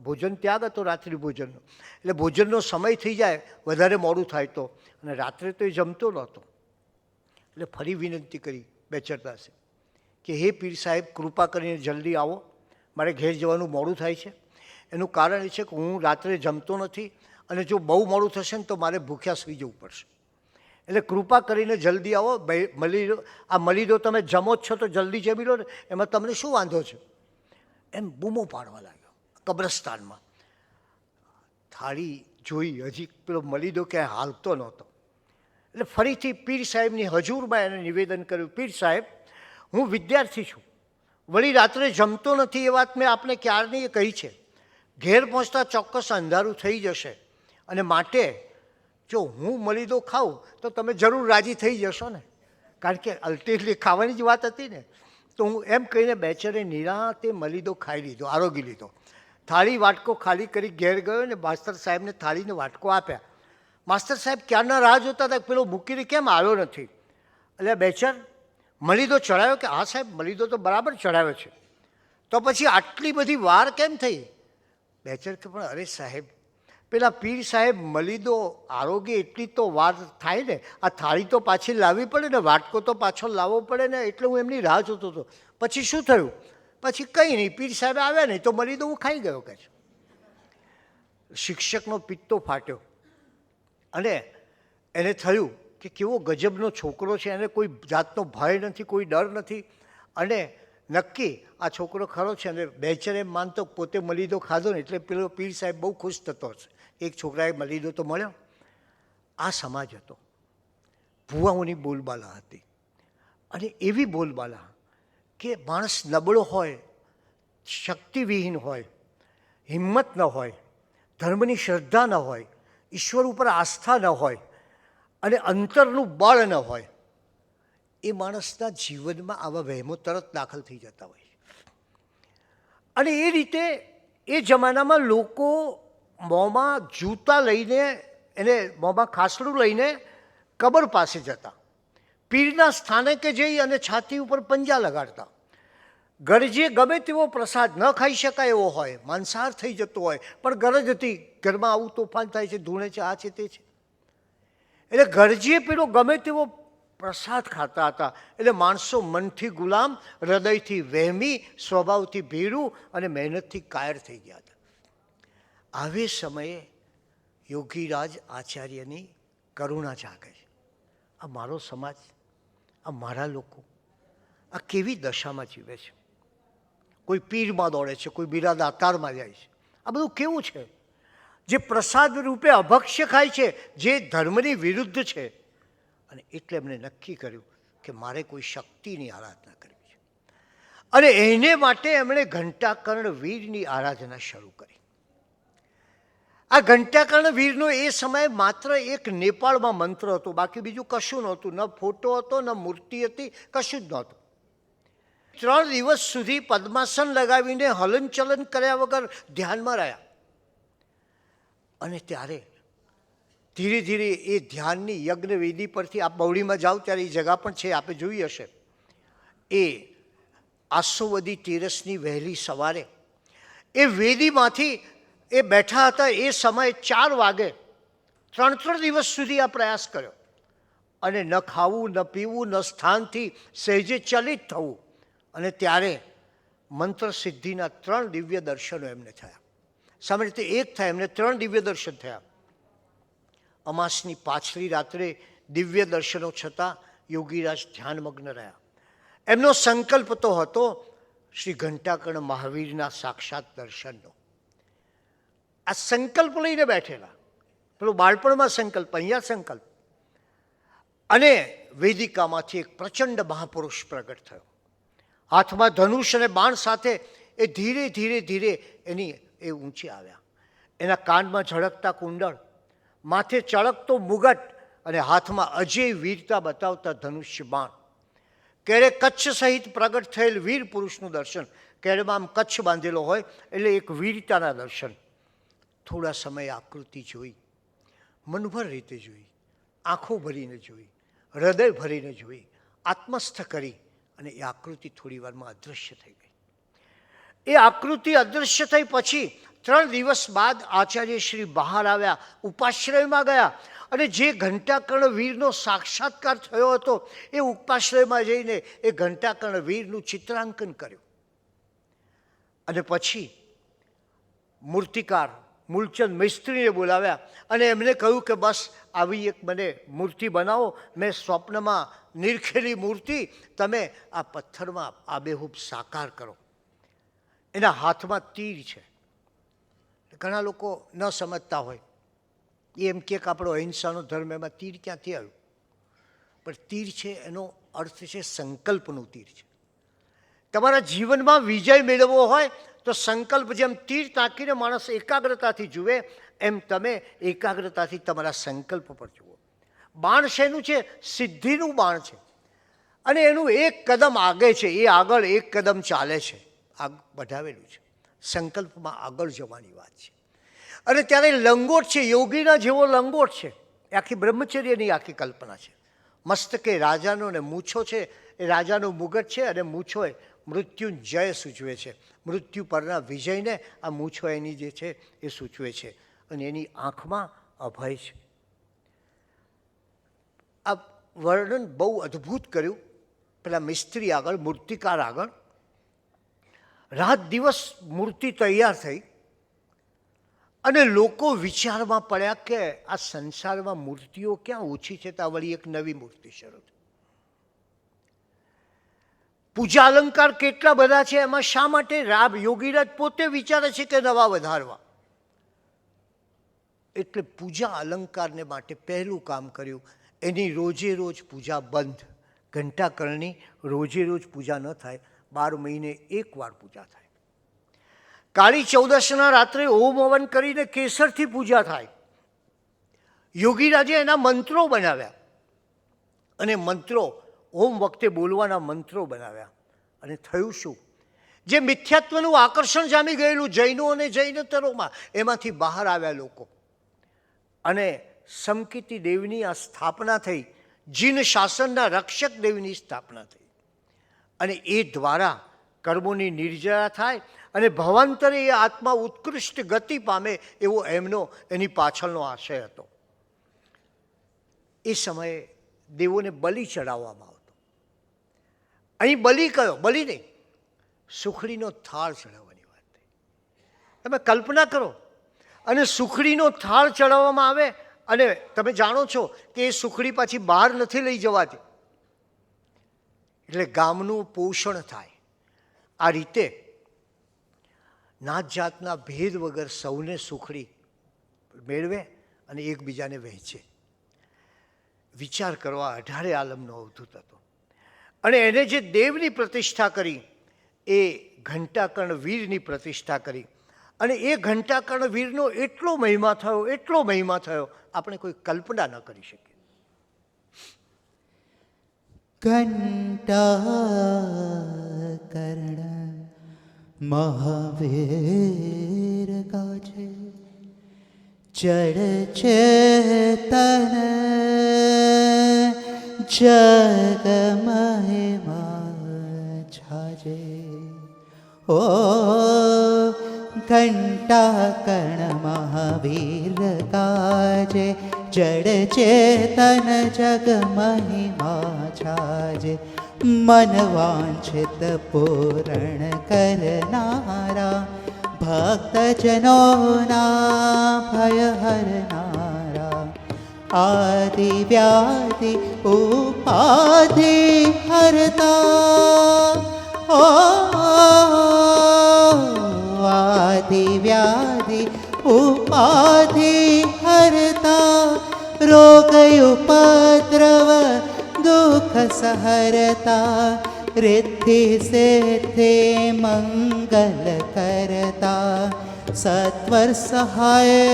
ભોજન ત્યાગ હતો, રાત્રિ ભોજનનો. એટલે ભોજનનો સમય થઈ જાય, વધારે મોડું થાય તો, અને રાત્રે તો એ જમતો નહોતો. એટલે ફરી વિનંતી કરી બેચરદાસે કે હે પીર સાહેબ, કૃપા કરીને જલ્દી આવો, મારે ઘેર જવાનું મોડું થાય છે. એનું કારણ એ છે કે હું રાત્રે જમતો નથી, અને જો બહુ મોડું થશે ને તો મારે ભૂખ્યા સૂઈ જવું પડશે. એટલે કૃપા કરીને જલ્દી આવો. આ મલીદો તમે જમો જ છો તો જલ્દી જમી લો ને, એમાં તમને શું વાંધો છે, એમ બૂમો પાડવા લાગ્યો કબ્રસ્તાનમાં. થાળી જોઈ, હજી પેલો મલીદો ક્યાંય હાલતો નહોતો. એટલે ફરીથી પીર સાહેબની હજુરમાં એને નિવેદન કર્યું, પીર સાહેબ, હું વિદ્યાર્થી છું, વળી રાત્રે જમતો નથી, એ વાત મેં આપને ક્યારની કહી છે. ઘેર પહોંચતા ચોક્કસ અંધારું થઈ જશે, અને માટે જો હું મલીદો ખાઉં તો તમે જરૂર રાજી થઈ જશો ને, કારણ કે અલ્ટિમેટલી ખાવાની જ વાત હતી ને. તો હું એમ કહીને બેચરે નિરાંતે મલીદો ખાઈ લીધો, આરોગી લીધો. થાળી વાટકો ખાલી કરી ઘેર ગયો ને માસ્તર સાહેબને થાળીને વાટકો આપ્યા. માસ્તર સાહેબ ક્યારના રાહ જોતા હતા, પેલો મૂકીને કેમ આવ્યો નથી. એટલે બેચર મલીદો ચડાવ્યો કે હા સાહેબ, મલીદો તો બરાબર ચડાવ્યો છે, તો પછી આટલી બધી વાર કેમ થઈ. બેચર કે પણ અરે સાહેબ, પેલા પીર સાહેબ મલીદો આરોગ્ય એટલી તો વાર થાય ને, આ થાળી તો પાછી લાવવી પડે ને, વાટકો તો પાછો લાવવો પડે ને, એટલે હું એમની રાહ જોતો હતો. પછી શું થયું? પછી કંઈ નહીં, પીર સાહેબ આવ્યા નહીં તો મલીદો હું ખાઈ ગયો કે છે. શિક્ષકનો પિત્તો ફાટ્યો, અને એને થયું કે કેવો ગજબનો છોકરો છે, એને કોઈ જાતનો ભય નથી, કોઈ ડર નથી, અને નક્કી આ છોકરો ખરો છે. અને બેચર એમ માનતો પોતે મલીદો ખાધો ને એટલે પેલો પીર સાહેબ બહુ ખુશ થતો હશે, એક છોકરાએ મલીદો તો મળ્યો. આ સમાજ હતો, ભુવાઓની બોલબાલા હતી, અને એવી બોલબાલા કે માણસ નબળો હોય, શક્તિવિહીન હોય, હિંમત ન હોય, ધર્મની શ્રદ્ધા ન હોય, ઈશ્વર ઉપર આસ્થા ન હોય, અને અંતરનું બળ ન હોય, એ માણસના જીવનમાં આવા વહેમો તરત દાખલ થઈ જતા હોય. અને એ રીતે એ જમાનામાં લોકો મોંમાં જૂતા લઈને, એને મોંમાં ખાસડું લઈને કબર પાસે જતા, પીરના સ્થાનકે જઈ અને છાતી ઉપર પંજા લગાડતા. ગરજે ગમે તેવો પ્રસાદ ન ખાઈ શકાય એવો હોય, માંસાહાર થઈ જતો હોય, પણ ગરજ હતી, ઘરમાં આવું તોફાન થાય છે, ધૂણે છે, આ છે, તે છે, એટલે ગરજે પેલો ગમે તેવો પ્રસાદ ખાતા હતા. એટલે માણસો મનથી ગુલામ, હૃદયથી વહેમી, સ્વભાવથી ભીરું અને મહેનતથી કાયર થઈ ગયા હતા. આવે સમયે યોગીરાજ આચાર્યની કરુણા જાગે છે. આ મારો સમાજ, આ મારા લોકો આ કેવી દશામાં જીવે છે. કોઈ પીરમાં દોડે છે, કોઈ બિરાદાતારમાં જાય છે. આ બધું કેવું છે જે પ્રસાદ રૂપે અભક્ષ્ય ખાય છે, જે ધર્મની વિરુદ્ધ છે. અને એટલે એમણે નક્કી કર્યું કે મારે કોઈ શક્તિની આરાધના કરવી છે, અને એને માટે એમણે ઘંટાકર્ણ વીરની આરાધના શરૂ કરી. આ ઘંટાકર્ણ વીરનો એ સમયે માત્ર એક નેપાળમાં મંત્ર હતો, બાકી બીજું કશું નહોતું. ન ફોટો હતો, ન મૂર્તિ હતી, કશું જ નહોતું. 3 દિવસ સુધી પદ્માસન લગાવીને હલનચલન કર્યા વગર ધ્યાનમાં રહ્યા. અને ત્યારે ધીરે ધીરે એ ધ્યાનની યજ્ઞ વેદી પરથી આપ બવડીમાં જાઓ ત્યારે એ જગા પણ છે, આપે જોઈ હશે. એ આસોવદી તેરસની વહેલી સવારે એ વેદીમાંથી એ બેઠા હતા. એ સમયે 4 વાગે 3 દિવસ સુધી આ પ્રયાસ કર્યો અને ન ખાવું ન પીવું ન સ્થાનથી સહેજે ચલિત થવું. અને ત્યારે મંત્ર સિદ્ધિના 3 દિવ્ય દર્શનો એમને થયા. સામાન્ય રીતે એક થાય, એમને 3 દિવ્ય દર્શન થયા. અમાસની પાછલી રાત્રે દિવ્ય દર્શનો છતાં યોગીરાજ ધ્યાનમગ્ન રહ્યા. એમનો સંકલ્પ તો હતો શ્રી ઘંટાકર્ણ મહાવીરના સાક્ષાત દર્શનનો. આ સંકલ્પ લઈને બેઠેલા, પેલો બાળપણમાં સંકલ્પ, અહીંયા સંકલ્પ. અને વેદિકામાંથી એક પ્રચંડ મહાપુરુષ પ્રગટ થયો. હાથમાં ધનુષ અને બાણ સાથે એ ધીરે ધીરે ધીરે એ ઊંચી આવ્યા. એના કાનમાં ઝળકતા કુંડળ, માથે ચળકતો મુગટ અને હાથમાં અજેય વીરતા બતાવતા ધનુષ્ય બાણ. કેળે કચ્છ સહિત પ્રગટ થયેલ વીર પુરુષનું દર્શન. કેળમાં આમ કચ્છ બાંધેલો હોય એટલે એક વીરતાના દર્શન. થોડા સમય આકૃતિ જોઈ, મનભર રીતે જોઈ, આંખો ભરીને જોઈ, હૃદય ભરીને જોઈ, આત્મસ્થ કરી અને એ આકૃતિ થોડી વારમાં અદૃશ્ય થઈ ગઈ. એ આકૃતિ અદૃશ્ય થઈ પછી 3 દિવસ બાદ આચાર્ય શ્રી બહાર આવ્યા, ઉપાશ્રયમાં ગયા અને જે ઘંટાકર્ણ વીરનો સાક્ષાત્કાર થયો હતો એ ઉપાશ્રયમાં જઈને એ ઘંટાકર્ણ વીરનું ચિત્રાંકન કર્યું. અને પછી મૂર્તિકાર મૂલચંદ મિસ્ત્રીને બોલાવ્યા અને એમને કહ્યું કે બસ આવી એક મને મૂર્તિ બનાવો. મેં સ્વપ્નમાં નિરખેલી મૂર્તિ તમે આ પથ્થરમાં આબેહૂબ સાકાર કરો. એના હાથમાં તીર છે. ઘણા લોકો ન સમજતા હોય, એમ કે આપણો અહિંસાનો ધર્મ, એમાં તીર ક્યાંથી આવ્યું? પણ તીર છે એનો અર્થ છે સંકલ્પનું તીર છે. તમારા જીવનમાં વિજય મેળવવો હોય તો સંકલ્પ, જેમ તીર તાકીને માણસ એકાગ્રતાથી જુએ એમ તમે એકાગ્રતાથી તમારા સંકલ્પ પર જુઓ. બાણ શેનું છે? સિદ્ધિનું બાણ છે. અને એનું એક કદમ આગે છે, એ આગળ એક કદમ ચાલે છે, આગ બઢાવેલું છે. સંકલ્પમાં આગળ જવાની વાત છે. અને ત્યારે લંગોટ છે, યોગીના જેવો લંગોટ છે. એ આખી બ્રહ્મચર્યની આખી કલ્પના છે. મસ્તકે રાજાનો ને મૂછો છે, એ રાજાનું મુગટ છે અને મૂછો એ મૃત્યુંજય સૂચવે છે. મૃત્યુ પરના વિજયને આ મૂછો એની જે છે એ સૂચવે છે. અને એની આંખમાં અભય છે. આ વર્ણન બહુ અદ્ભુત કર્યું પેલા મિસ્ત્રી આગળ, મૂર્તિકાર આગળ. રાત દિવસ મૂર્તિ તૈયાર થઈ અને લોકો વિચારમાં પડ્યા કે આ સંસારમાં મૂર્તિઓ ક્યાં ઓછી છે, તો વળી એક નવી મૂર્તિ શરૂ થઈ. પૂજા અલંકાર કેટલા બધા છે, એમાં શા માટે યોગીરાજ પોતે વિચારે છે કે નવા વધારવા? એટલે પૂજા અલંકારને માટે પહેલું કામ કર્યું, એની રોજે રોજ પૂજા બંધ. ઘંટાકર્ણની રોજે રોજ પૂજા ન થાય, 12 મહિને 1 વાર પૂજા થાય. કાળી ચૌદશના રાત્રે હોમ હવન કરીને કેસરથી પૂજા થાય. યોગીરાજે એના મંત્રો બનાવ્યા અને મંત્રો હોમ વખતે બોલવાના મંત્રો બનાવ્યા. અને થયું શું? જે મિથ્યાત્વનું આકર્ષણ જામી ગયેલું જૈનો અને જૈનતરોમાં, એમાંથી બહાર આવ્યા લોકો. અને સમકિતી દેવની આ સ્થાપના થઈ, જીન શાસનના રક્ષક દેવની સ્થાપના થઈ. અને એ દ્વારા કર્મોની નિર્જરા થાય અને ભવાંતરે એ આત્મા ઉત્કૃષ્ટ ગતિ પામે એવો એની પાછળનો આશય હતો. એ સમયે દેવોને બલિ ચડાવવામાં આવતો. અહીં બલિ કયો? બલિ નહીં, સુખડીનો થાળ ચડાવવાની વાત થઈ. તમે કલ્પના કરો, અને સુખડીનો થાળ ચડાવવામાં આવે અને તમે જાણો છો કે એ સુખડી પાછી બહાર નથી લઈ જવાતી, એટલે ગામનું પોષણ થાય. આ રીતે નાત જાતના ભેદ વગર સૌને સુખડી મેળવે અને એકબીજાને વહેંચે. વિચાર કરવા 18 આલમનો અવધૂત હતો. અને એને જે દેવની પ્રતિષ્ઠા કરી એ ઘંટાકર્ણ વીરની પ્રતિષ્ઠા કરી. અને એ ઘંટાકર્ણ વીરનો એટલો મહિમા થયો, આપણે કોઈ કલ્પના ન કરી શકીએ. ઘંટાકર્ણ મહાવીર ગાજે, જડ ચેતન જગમહિમા છાજે ઓ ઘંટાકર્ણ મહાવીર ગાજે જડ ચેતન જગમહિમા છાજે મન વાંછિત પૂરણ કરનારા ભક્તજનોના ભય હરનારા આદિ વ્યાધિ ઉપાધિ હરતા ઓ આદિ વ્યાધિ ઉપાધિ હરતા રોગ ઉપદ્રવ દુઃખ સહરતા રિદ્ધિ સિદ્ધિ મંગલ કરતા સત્વર સહાય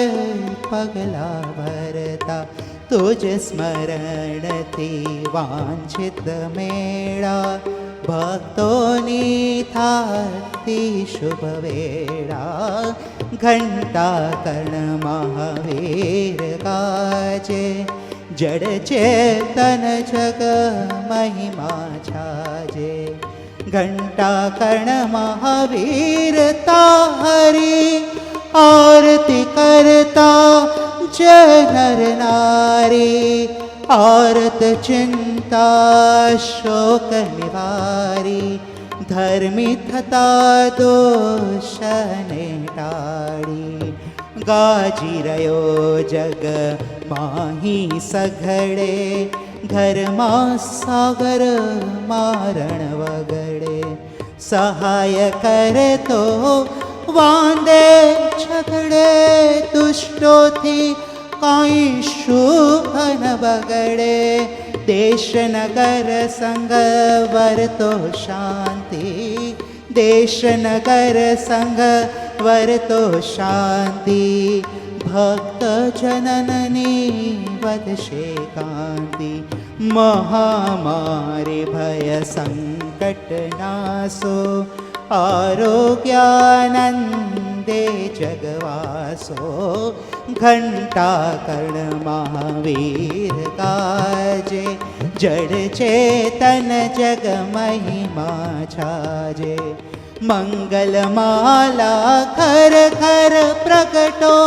પગલા ભરતા તુજ સ્મરણથી વાંછિત મેળા ભક્તોની થાતી શુભ વેળા ઘંટાકર્ણ મહાવીર ગાજે જડ ચેતન જગ મહિમા છાજે ઘંટાકર્ણ મહાવીર તારી આરતી કરતા જય નર નારી આરત ચિંતા શોક નિવારી ધર્મી થતા દોષને ટાળી ગાજી રહ્યો જગ માહી સઘડે ઘરમાં સાગર મારણ વગડે સહાય કરે તો વાંદે છગડે દુષ્ટોથી કાંઈ શુભ ન બગડે દેશ નગર સંગ વરતો શાંતિ દેશ નગર સંગ વરતો શાંતિ ભક્ત જનનની વધશે કાંતિ મહામારી ભય સંકટ નાસો આરોગ્યાનંદે જગવાસો ઘંટાકર્ણ મહાવીર ગાજે જડ ચેતન જગ મહિમા છાજે મંગલમાલા ખર ખર પ્રગટો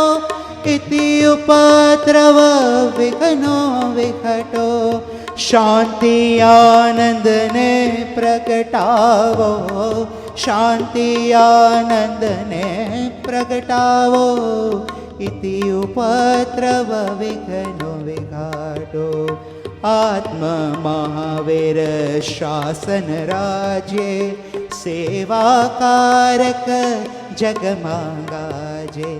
ઇતિ ઉપદ્રવ વિઘ્નો વિઘટો શાંતિ આનંદને પ્રગટાવો શાંતિ આનંદને પ્રગટાવો ઇતિ ઉપદ્રવ વિઘ્નો વિઘાટો આત્મ મહાવીર શાસન રાજ્ય સેવાકારક જગમાં ગાજે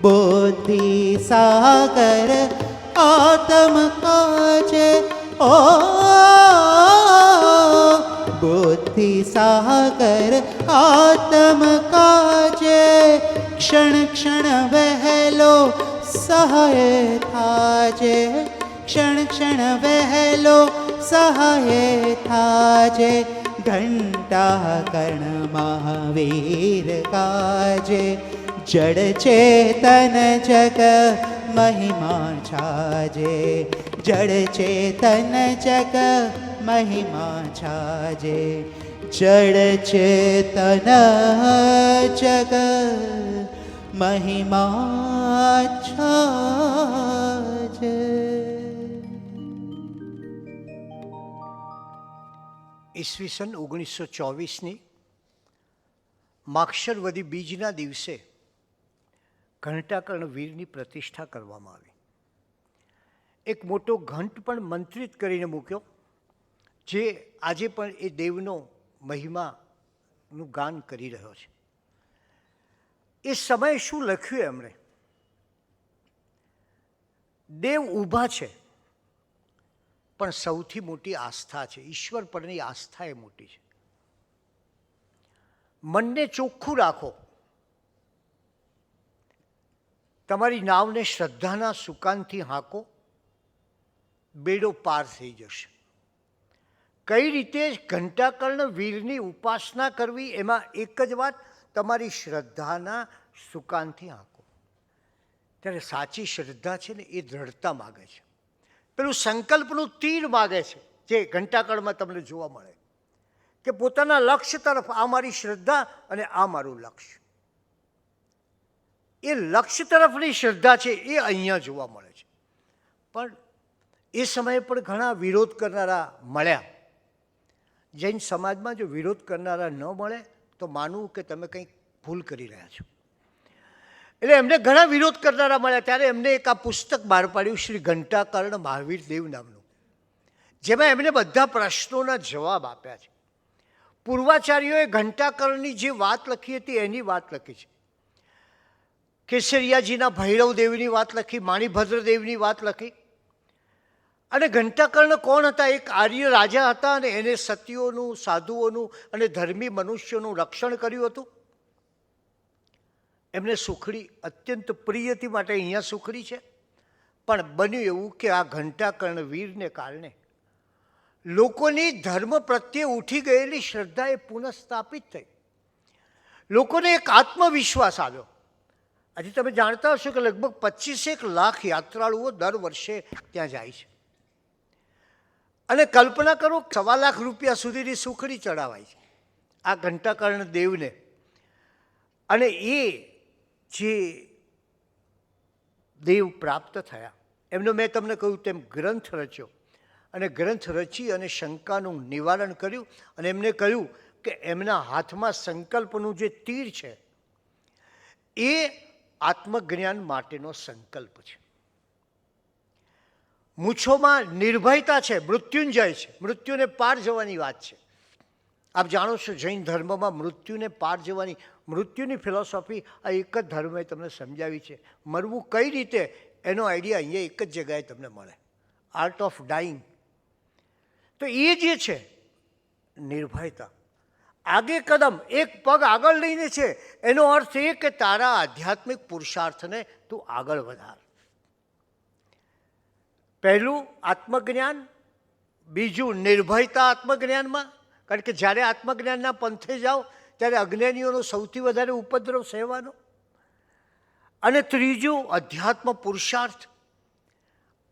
બુદ્ધિ સાગર આત્મ કાજે ઓ બુદ્ધિ સાગર આત્મ કાજે ક્ષણ ક્ષણ વહેલો સહાય થાજે ક્ષણ ક્ષણ વહેલો સહાય થાજે ઘંટાકર્ણ મહાવીર ગાજે જડ ચેતન જગ મહિમા છાજે જડ ચેતન જગ મહિમા છાજે જડ ચેતન જગ મહિમા છાજે. ઈસવીસન 1924ની માક્ષરવદી બીજના દિવસે ઘંટાકર્ણ વીરની પ્રતિષ્ઠા કરવામાં આવી. એક મોટો ઘંટ પણ મંત્રિત કરીને મૂક્યો, જે આજે પણ એ દેવનો મહિમાનું ગાન કરી રહ્યો છે. એ સમયે શું લખ્યું એમણે? દેવ ઊભા છે, પણ સૌથી મોટી આસ્થા છે, ઈશ્વર પરની આસ્થા એ મોટી છે. મનને ચોખ્ખું રાખો, તમારી નાવને શ્રદ્ધાના સુકાનથી હાંકો, બેડો પાર થઈ જશે. કઈ રીતે ઘંટાકર્ણ વીરની ઉપાસના કરવી? એમાં એક જ વાત, તમારી શ્રદ્ધાના સુકાનથી હાંકો. ત્યારે સાચી શ્રદ્ધા છે ને એ દ્રઢતા માગે છે, પેલું સંકલ્પનું તીર માગે છે, જે ઘંટાકળમાં તમને જોવા મળે કે પોતાના લક્ષ્ય તરફ, આ મારી શ્રદ્ધા અને આ મારું લક્ષ્ય. એ લક્ષ્ય તરફની શ્રદ્ધા છે એ અહીંયા જોવા મળે છે. પણ એ સમયે પણ ઘણા વિરોધ કરનારા મળ્યા. જૈન સમાજમાં જો વિરોધ કરનારા ન મળે તો માનવું કે તમે કંઈક ભૂલ કરી રહ્યા છો. એટલે એમને ઘણા વિરોધ કરનારા મળ્યા. ત્યારે એમને એક આ પુસ્તક બહાર પાડ્યું, શ્રી ઘંટાકર્ણ મહાવીર દેવ નામનું, જેમાં એમને બધા પ્રશ્નોના જવાબ આપ્યા છે. પૂર્વાચાર્યોએ ઘંટાકર્ણની જે વાત લખી હતી એની વાત લખી છે. કેસરિયાજીના ભૈરવ દેવની વાત લખી, માણીભદ્ર દેવની વાત લખી. અને ઘંટાકર્ણ કોણ હતા? એક આર્ય રાજા હતા અને એને સતીઓનું, સાધુઓનું અને ધર્મી મનુષ્યોનું રક્ષણ કર્યું હતું. એમને સુખડી અત્યંત પ્રિય હતી, માટે અહીંયા સુખડી છે. પણ બન્યું એવું કે આ ઘંટાકર્ણ વીરને કારણે લોકોની ધર્મ પ્રત્યે ઉઠી ગયેલી શ્રદ્ધા એ પુનઃસ્થાપિત થઈ. લોકોને એક આત્મવિશ્વાસ આવ્યો. આજે તમે જાણતા હશો કે લગભગ 25 લાખ યાત્રાળુઓ દર વર્ષે ત્યાં જાય છે. અને કલ્પના કરો, 1.25 લાખ રૂપિયા સુધીની સુખડી ચડાવાય છે આ ઘંટાકર્ણ દેવને. અને એ જે દેવ પ્રાપ્ત થયા, એમનો મેં તમને કહ્યું તેમ ગ્રંથ રચ્યો. અને ગ્રંથ રચી અને શંકાનું નિવારણ કર્યું. અને એમને કહ્યું કે એમના હાથમાં સંકલ્પનું જે તીર છે એ આત્મજ્ઞાન માટેનો સંકલ્પ છે. મૂછોમાં નિર્ભયતા છે, મૃત્યુંજય છે, મૃત્યુને પાર જવાની વાત છે. આપ જાણો છો જૈન ધર્મમાં મૃત્યુને પાર જવાની, મૃત્યુની ફિલોસોફી આ એક જ ધર્મે તમને સમજાવી છે. મરવું કઈ રીતે એનો આઈડિયા અહીંયા એક જ જગ્યાએ તમને મળે, આર્ટ ઓફ ડાઈંગ. તો એ જે છે નિર્ભયતા, આગે કદમ, એક પગ આગળ લઈને છે, એનો અર્થ એ કે તારા આધ્યાત્મિક પુરુષાર્થને તું આગળ વધાર. પહેલું આત્મજ્ઞાન, બીજું નિર્ભયતા આત્મજ્ઞાનમાં, કારણ કે જ્યારે આત્મજ્ઞાનના પંથે જાઓ ત્યારે અજ્ઞાનીઓનો સૌથી વધારે ઉપદ્રવ સહેવાનો. અને ત્રીજું અધ્યાત્મ પુરુષાર્થ.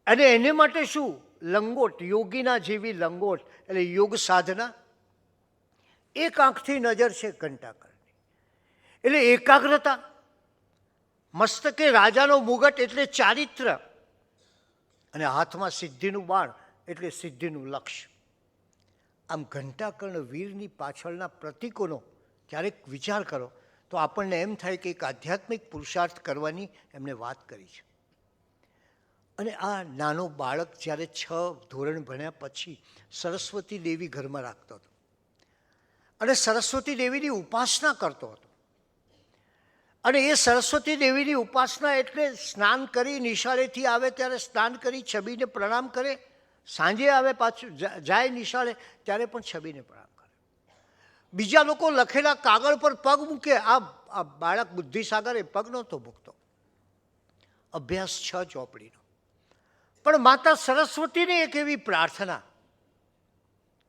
અને એને માટે શું? લંગોટ, યોગીના જેવી લંગોટ, એટલે યોગ સાધના. એક આંખથી નજર છે ઘંટાકર્ણની, એટલે એકાગ્રતા. મસ્તકે રાજાનો મુગટ એટલે ચારિત્ર, અને હાથમાં સિદ્ધિનું બાણ એટલે સિદ્ધિનું લક્ષ્ય. આમ ઘંટાકર્ણ વીરની પાછળના પ્રતીકોનો ક્યારેક વિચાર કરો તો આપણને એમ થાય કે એક આધ્યાત્મિક પુરુષાર્થ કરવાની એમને વાત કરી છે. અને આ નાનો બાળક જ્યારે 6 ધોરણ ભણ્યા પછી સરસ્વતી દેવી ઘરમાં રાખતો હતો અને સરસ્વતી દેવીની ઉપાસના કરતો હતો. અને એ સરસ્વતી દેવીની ઉપાસના એટલે સ્નાન કરી, નિશાળેથી આવે ત્યારે સ્નાન કરી છબીને પ્રણામ કરે, સાંજે આવે પાછું જાય નિશાળે ત્યારે પણ છબીને પ્રણામ કરે. બીજા લોકો લખેલા કાગળ પર પગ મૂકે, આ બાળક બુદ્ધિસાગર એ પગ નહોતો મૂકતો. અભ્યાસ 6 ચોપડીનો. પણ માતા સરસ્વતીને એક એવી પ્રાર્થના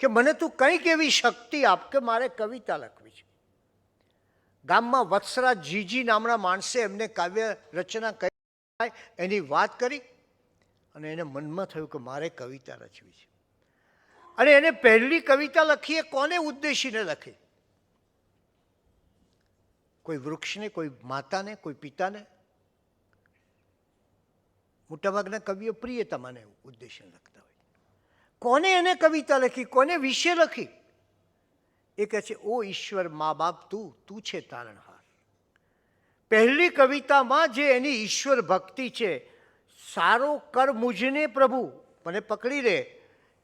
કે મને તું કંઈક એવી શક્તિ આપ કે મારે કવિતા લખવી છે. ગામમાં વત્સરાજ જીજી નામના માણસે એમને કાવ્ય રચના કરી એની વાત કરી અને એને મનમાં થયું કે મારે કવિતા રચવી છે. અને એને પહેલી કવિતા લખી એ કોને ઉદ્દેશીને લખી? કોઈ વૃક્ષને, કોઈ માતાને, કોઈ પિતાને? મોટાભાગના કવિઓ પ્રિયતમાને ઉદ્દેશીને લખતા હોય. કોને એને કવિતા લખી, કોને વિશે લખી? એ કહે છે, ઓ ઈશ્વર મા બાપ તું છે તારણહાર. પહેલી કવિતામાં જે એની ઈશ્વર ભક્તિ છે, સારો કર મુજને પ્રભુ, મને પકડી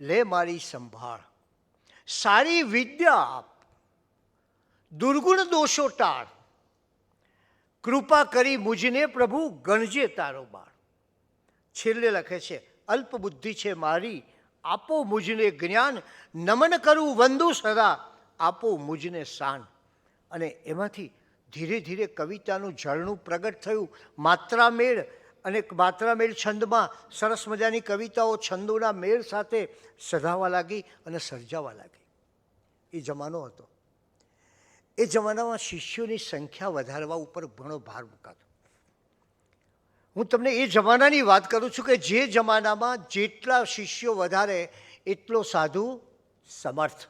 લે મારી સંભાળ. સારી વિદ્યા આપ, દુર્ગુણ દોષો ટાળ. કૃપા કરી મુજને પ્રભુ, ગણજે તારો બાળ. છેલ્લે લખે છે, અલ્પ બુદ્ધિ છે મારી, આપો મુજને જ્ઞાન. નમન કરું વંદુ સદા, આપો મુજને શાન. અને એમાંથી ધીરે ધીરે કવિતાનું ઝરણું પ્રગટ થયું. માત્રામેળ, અને માત્રામેળ છંદમાં સરસ મજાની કવિતાઓ છંદોના મેળ સાથે સધાવા લાગી અને સર્જાવા લાગી. એ જમાનો હતો. એ જમાનામાં શિષ્યોની સંખ્યા વધારવા ઉપર ઘણો ભાર મૂકાતો. હું તમને એ જમાનાની વાત કરું છું કે જે જમાનામાં જેટલા શિષ્યો વધારે એટલો સાધુ સમર્થ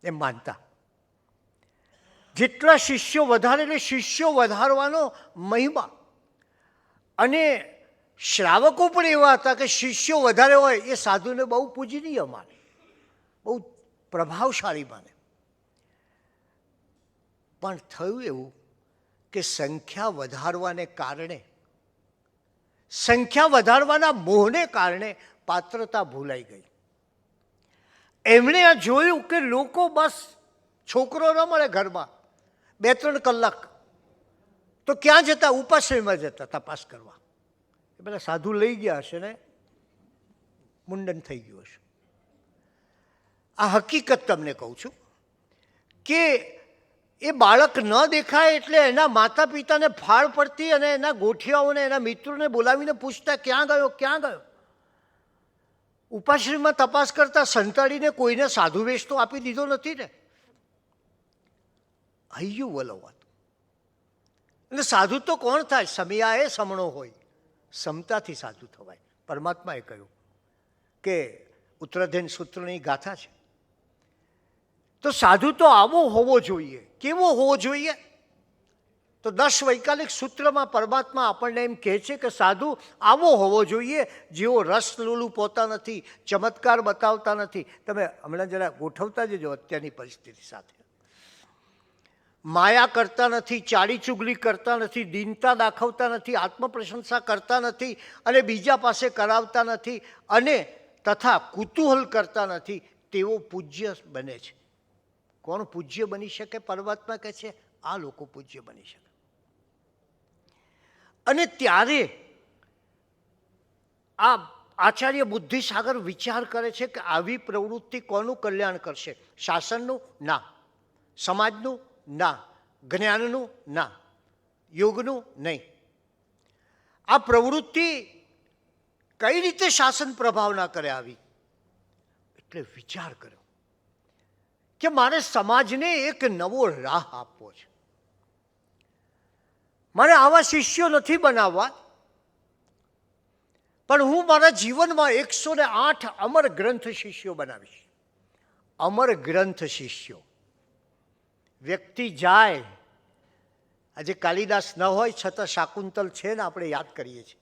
એમ માનતા. જેટલા શિષ્યો વધારે એટલે શિષ્યો વધારવાનો મહિમા. અને શ્રાવકો પણ એવા હતા કે શિષ્યો વધારે હોય એ સાધુને બહુ પૂજનીય માને, બહુ પ્રભાવશાળી માને. પણ થયું એવું કે સંખ્યા વધારવાને કારણે, સંખ્યા વધારવાના મોહને કારણે પાત્રતા ભૂલાઈ ગઈ. એમણે આ જોયું કે લોકો બસ છોકરો ન મળે ઘરમાં 2-3 કલાક તો ક્યાં જતા? ઉપાશ્રયમાં જતા તપાસ કરવા. એ પેલા સાધુ લઈ ગયા હશે ને મુંડન થઈ ગયું હશે. આ હકીકત તમને કહું છું કે એ બાળક ન દેખાય એટલે એના માતા પિતાને ફાળ પડતી અને એના ગોઠિયાઓને એના મિત્રોને બોલાવીને પૂછતા ક્યાં ગયો, ક્યાં ગયો. ઉપાશ્રયમાં તપાસ કરતા સંતાડીને કોઈને સાધુ વેશ તો આપી દીધો નથી ને. હૈયું વલોવાતું. એટલે સાધુ તો કોણ થાય? સમયાએ સમણો હોય, સમતાથી સાધુ થવાય. પરમાત્માએ કહ્યું કે ઉત્તરાધ્યન સૂત્રની ગાથા છે. તો સાધુ તો આવો હોવો જોઈએ. કેવો હોવો જોઈએ? તો 10 વૈકાલિક સૂત્રમાં પરમાત્મા આપણને એમ કહે છે કે સાધુ આવો હોવો જોઈએ જેઓ રસ લોલુપોતા નથી, ચમત્કાર બતાવતા નથી. તમે હમણાં જરા ગોઠવતા જજો અત્યારની પરિસ્થિતિ સાથે. માયા કરતા નથી, ચાડી ચુગલી કરતા નથી, દીનતા દાખવતા નથી, આત્મપ્રશંસા કરતા નથી અને બીજા પાસે કરાવતા નથી અને તથા કુતૂહલ કરતા નથી, તેઓ પૂજ્ય બને છે. કોણ પૂજ્ય બની શકે? પરમાત્મા કહે છે આ લોકો પૂજ્ય બની શકે. અને ત્યારે આ આચાર્ય બુદ્ધિસાગર વિચાર કરે છે કે આવી પ્રવૃત્તિ કોનું કલ્યાણ કરશે? શાસનનું? ના. સમાજનું? ના. જ્ઞાનનું? ના. યોગનું? નહીં. આ પ્રવૃત્તિ કઈ રીતે શાસન પ્રભાવ ના કરે આવી? એટલે વિચાર કર્યો કે મારે સમાજને એક નવો રાહ આપવો છે. મારે આવા શિષ્યો નથી બનાવવા, પણ હું મારા જીવનમાં 108 અમર ગ્રંથ શિષ્યો બનાવીશ. અમર ગ્રંથ શિષ્યો. વ્યક્તિ જાય, આજે કાલિદાસ ન હોય છતાં શાકુંતલ છે ને આપણે યાદ કરીએ છીએ.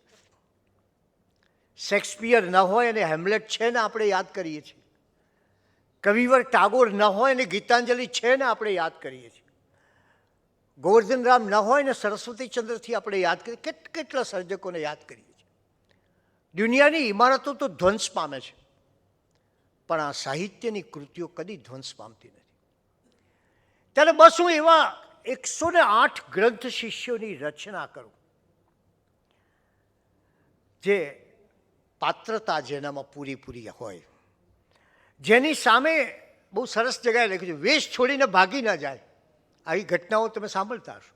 શેક્સપિયર ન હોય અને હેમલેટ છે ને આપણે યાદ કરીએ છીએ. કવિવર ટાગોર ન હોય ને ગીતાંજલિ છે ને આપણે યાદ કરીએ છીએ. ગોવર્ધનરામ ન હોય ને સરસ્વતીચંદ્રથી આપણે યાદ કરીએ. કેટલા સર્જકોને યાદ કરીએ છીએ. દુનિયાની ઇમારતો તો ધ્વંસ પામે છે, પણ આ સાહિત્યની કૃતિઓ કદી ધ્વંસ પામતી નથી. ત્યારે બસ હું એવા 108 ગ્રંથ શિષ્યોની રચના કરું જે પાત્રતા જેનામાં પૂરી હોય, જેની સામે બહુ સરસ જગ્યાએ લખ્યું છે વેશ છોડીને ભાગી ના જાય. આવી ઘટનાઓ તમે સાંભળતા હશો.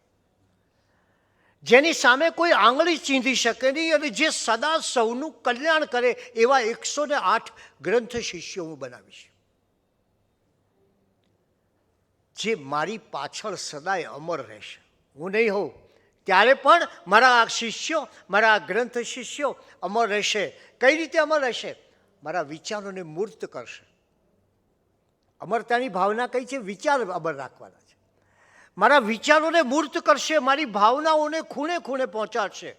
જેની સામે કોઈ આંગળી ચીંધી શકે નહીં અને જે સદા સૌનું કલ્યાણ કરે એવા 108 ગ્રંથ શિષ્યો હું બનાવીશ, જે મારી પાછળ સદાય અમર રહેશે. હું નહીં હોઉં ત્યારે પણ મારા આ શિષ્યો, મારા આ ગ્રંથ શિષ્યો અમર રહેશે. કઈ રીતે અમર રહેશે? મારા વિચારોને મૂર્ત કરશે. અમરતાની ભાવના કઈ છે? વિચાર અમર રાખવાના છે. મારા વિચારોને મૂર્ત કરશે, મારી ભાવનાઓને ખૂણે ખૂણે પહોંચાડશે,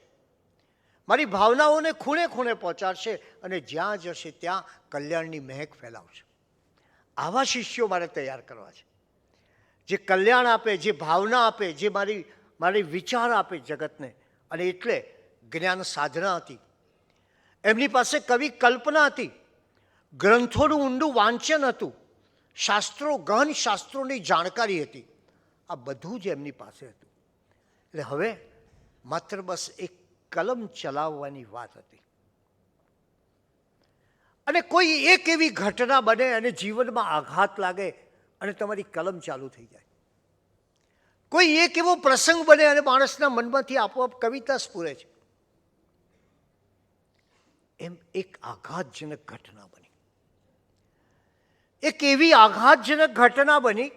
મારી ભાવનાઓને ખૂણે ખૂણે પહોંચાડશે અને જ્યાં જશે ત્યાં કલ્યાણની મહેક ફેલાવશે. આવા શિષ્યો મારે તૈયાર કરવા છે, જે કલ્યાણ આપે, જે ભાવના આપે, જે મારી વિચાર આપે જગતને. અને એટલે જ્ઞાન સાધના હતી, એમની પાસે કવિ કલ્પના હતી, ગ્રંથોનું ઊંડું વાંચન હતું, શાસ્ત્રો, ગહન શાસ્ત્રોની જાણકારી હતી. આ બધું જ એમની પાસે હતું. એટલે હવે માત્ર બસ એક કલમ ચલાવવાની વાત હતી. અને કોઈ એક એવી ઘટના બને અને જીવનમાં આઘાત લાગે અને તમારી કલમ ચાલુ થઈ જાય. કોઈ એક એવો પ્રસંગ બને અને માણસના મનમાંથી આપોઆપ કવિતા સ્ફુરે છે. એમ એક આઘાતજનક ઘટના બની. એક એવી આઘાતજનક ઘટના બની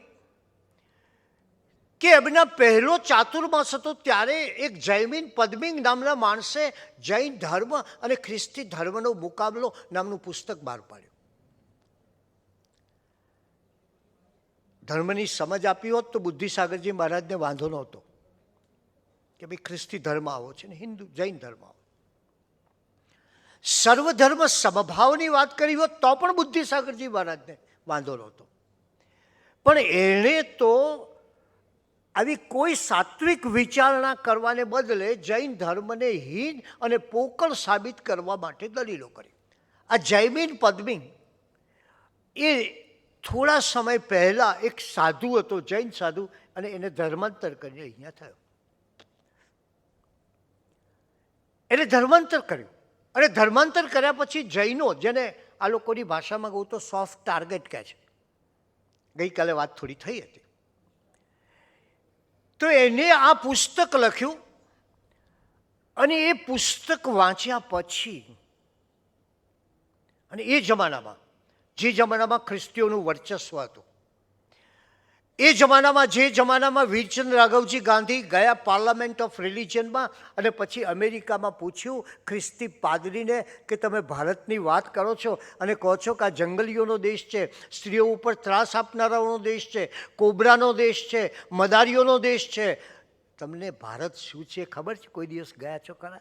કે એમના પહેલો ચાતુર્માસ હતો ત્યારે એક જૈમિન પદ્મિંગ નામના માણસે જૈન ધર્મ અને ખ્રિસ્તી ધર્મનો મુકાબલો નામનું પુસ્તક બહાર પાડ્યું. ધર્મની સમજ આપી હોત તો બુદ્ધિસાગરજી મહારાજને વાંધો નહોતો કે ભાઈ ખ્રિસ્તી ધર્મ આવો છે ને હિન્દુ જૈન ધર્મ આવો. સર્વધર્મ સમભાવની વાત કરી હોત તો પણ બુદ્ધિસાગરજી મહારાજને વાંધો નહોતો. પણ એણે તો આવી કોઈ સાત્વિક વિચારણા કરવાને બદલે જૈન ધર્મને હીન અને પોકળ સાબિત કરવા માટે દલીલો કરી. આ જૈમિન પદ્મિંગ એ થોડા સમય પહેલાં એક સાધુ હતો, જૈન સાધુ, અને એને ધર્માંતર કરીને અહીંયા થયો. એને ધર્માંતર કર્યું અને ધર્માંતર કર્યા પછી જૈનો, જેને આ લોકોની ભાષામાં કહું તો સોફ્ટ ટાર્ગેટ કહે છે, ગઈકાલે વાત થોડી થઈ હતી, તો એને આ પુસ્તક લખ્યું અને એ પુસ્તક વાંચ્યા પછી, અને એ જમાનામાં જે જમાનામાં ખ્રિસ્તીઓનું વર્ચસ્વ હતું, એ જમાનામાં વીરચંદ રાઘવજી ગાંધી ગયા પાર્લામેન્ટ ઓફ રિલિજનમાં અને પછી અમેરિકામાં પૂછ્યું ખ્રિસ્તી પાદરીને કે તમે ભારતની વાત કરો છો અને કહો છો કે આ જંગલીઓનો દેશ છે, સ્ત્રીઓ ઉપર ત્રાસ આપનારાઓનો દેશ છે, કોબરાનો દેશ છે, મદારીઓનો દેશ છે, તમને ભારત શું છે ખબર છે? કોઈ દિવસ ગયા છો ખરા?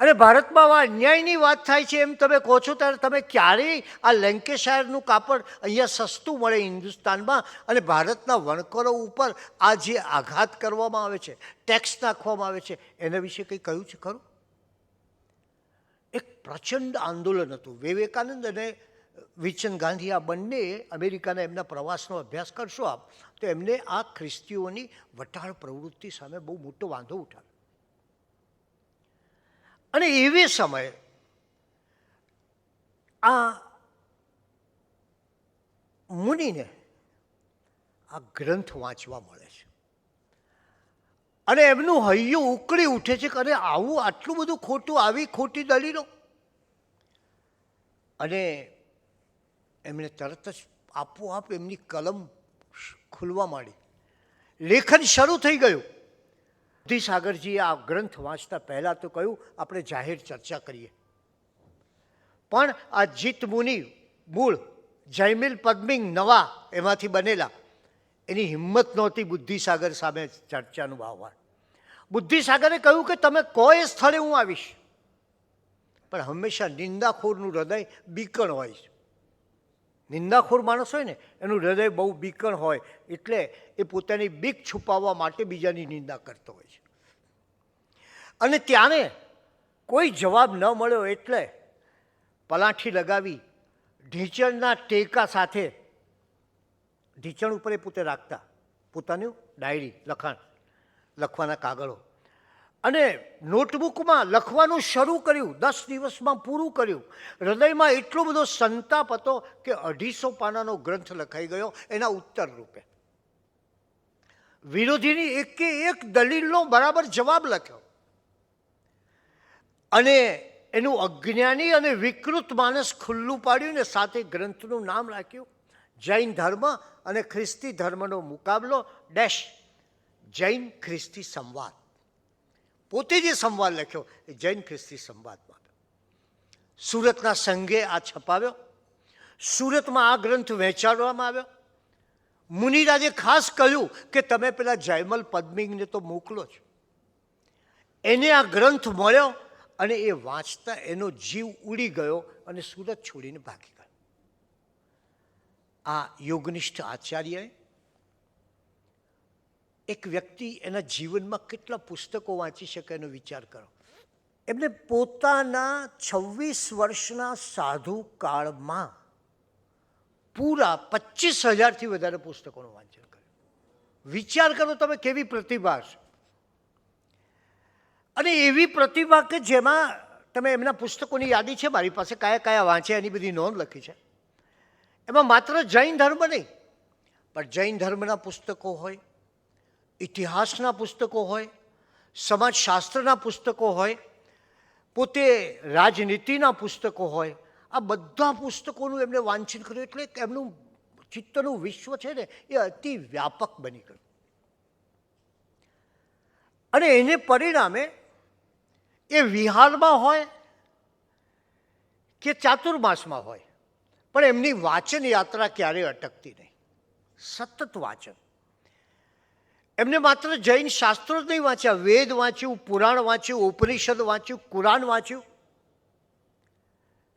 અને ભારતમાં આ અન્યાયની વાત થાય છે એમ તમે કહો છો ત્યારે તમે ક્યારેય આ લેન્કેશાયરનું કાપડ અહીંયા સસ્તું મળે હિન્દુસ્તાનમાં અને ભારતના વણકરો ઉપર આ જે આઘાત કરવામાં આવે છે, ટેક્સ નાખવામાં આવે છે, એના વિશે કંઈ કહ્યું છે ખરું? એક પ્રચંડ આંદોલન હતું. વિવેકાનંદ અને વીરચંદ ગાંધી આ બંને અમેરિકાના એમના પ્રવાસનો અભ્યાસ કરશો આપ તો એમને આ ખ્રિસ્તીઓની વટાળ પ્રવૃત્તિ સામે બહુ મોટો વાંધો ઉઠાવ્યો. અને એવી સમયે આ મુનિને આ ગ્રંથ વાંચવા મળે છે અને એમનું હૈયું ઉકળી ઉઠે છે કે અરે આવું આટલું બધું ખોટું, આવી ખોટી દલીલો. અને એમણે તરત જ આપોઆપ એમની કલમ ખુલવા માંડી, લેખન શરૂ થઈ ગયું. બુદ્ધિસાગરજીએ આ ગ્રંથ વાંચતા પહેલાં તો કહ્યું આપણે જાહેર ચર્ચા કરીએ, પણ આ જીત મુનિ મૂળ જૈમિલ પદ્મિંગ નવા એમાંથી બનેલા, એની હિંમત નહોતી બુદ્ધિસાગર સામે ચર્ચાનું વાવવા. બુદ્ધિસાગરે કહ્યું કે તમે કહો એ સ્થળે હું આવીશ, પણ હંમેશા નિંદાખોરનું હૃદય બીકણ હોય છે. નિંદાખોર માણસ હોય ને એનું હૃદય બહુ બીકણ હોય એટલે એ પોતાની બીક છુપાવવા માટે બીજાની નિંદા કરતો હોય છે. અને ત્યારે કોઈ જવાબ ન મળ્યો એટલે પલાઠી લગાવી ઢીંચણના ટેકા સાથે, ઢીંચણ ઉપર એ પોતે રાખતા પોતાનું ડાયરી, લખવાના કાગળો, અને નોટબુકમાં લખવાનું શરૂ કર્યું. 10 દિવસમાં પૂરું કર્યું. હૃદયમાં એટલો બધો સંતાપ હતો કે 250 પાનાનો ગ્રંથ લખાઈ ગયો એના ઉત્તર રૂપે. વિરોધીની એકે એક દલીલનો બરાબર જવાબ લખ્યો અને એનું અજ્ઞાની અને વિકૃત માનસ ખુલ્લું પાડ્યું ને સાથે ગ્રંથનું નામ રાખ્યું જૈન ધર્મ અને ખ્રિસ્તી ધર્મનો મુકાબલો ડેશ જૈન ખ્રિસ્તી સંવાદ. પોતે જે સંવાદ લખ્યો એ જૈન ખ્રિસ્તી સંવાદમાં. સુરતના સંઘે આ છપાવ્યો, સુરતમાં આ ગ્રંથ વહેંચાડવામાં આવ્યો. મુનિરાજે ખાસ કહ્યું કે તમે પેલા જૈમલ પદ્મિંગને તો મોકલો છો. એને આ ગ્રંથ મળ્યો અને એ વાંચતા એનો જીવ ઉડી ગયો અને સુરત છોડીને ભાગી ગયો. આ યોગનિષ્ઠ આચાર્યએ, એક વ્યક્તિ એના જીવનમાં કેટલા પુસ્તકો વાંચી શકે એનો વિચાર કરો. એમને પોતાના 26 વર્ષના સાધુ કાળમાં પૂરા 25,000થી વધારે પુસ્તકોનું વાંચન કર્યું. વિચાર કરો તમે કેવી પ્રતિભા છે. અને એવી પ્રતિભા કે જેમાં તમે એમના પુસ્તકોની યાદી છે મારી પાસે, કયા કયા વાંચે એની બધી નોંધ લખી છે. એમાં માત્ર જૈન ધર્મ નહીં પણ જૈન ધર્મના પુસ્તકો હોય, ઇતિહાસના પુસ્તકો હોય, સમાજશાસ્ત્રના પુસ્તકો હોય, પોતે રાજનીતિના પુસ્તકો હોય, આ બધા પુસ્તકોનું એમને વાંચન કર્યું એટલે એમનું ચિત્તનું વિશ્વ છે ને એ અતિ વ્યાપક બની ગયું. અને એને પરિણામે એ વિહારમાં હોય કે ચાતુર્માસમાં હોય, પણ એમની વાંચન યાત્રા ક્યારેય અટકતી નહીં, સતત વાંચન. એમને માત્ર જૈન શાસ્ત્રો જ નહીં વાંચ્યા, વેદ વાંચ્યું, પુરાણ વાંચ્યું, ઉપનિષદ વાંચ્યું, કુરાન વાંચ્યું,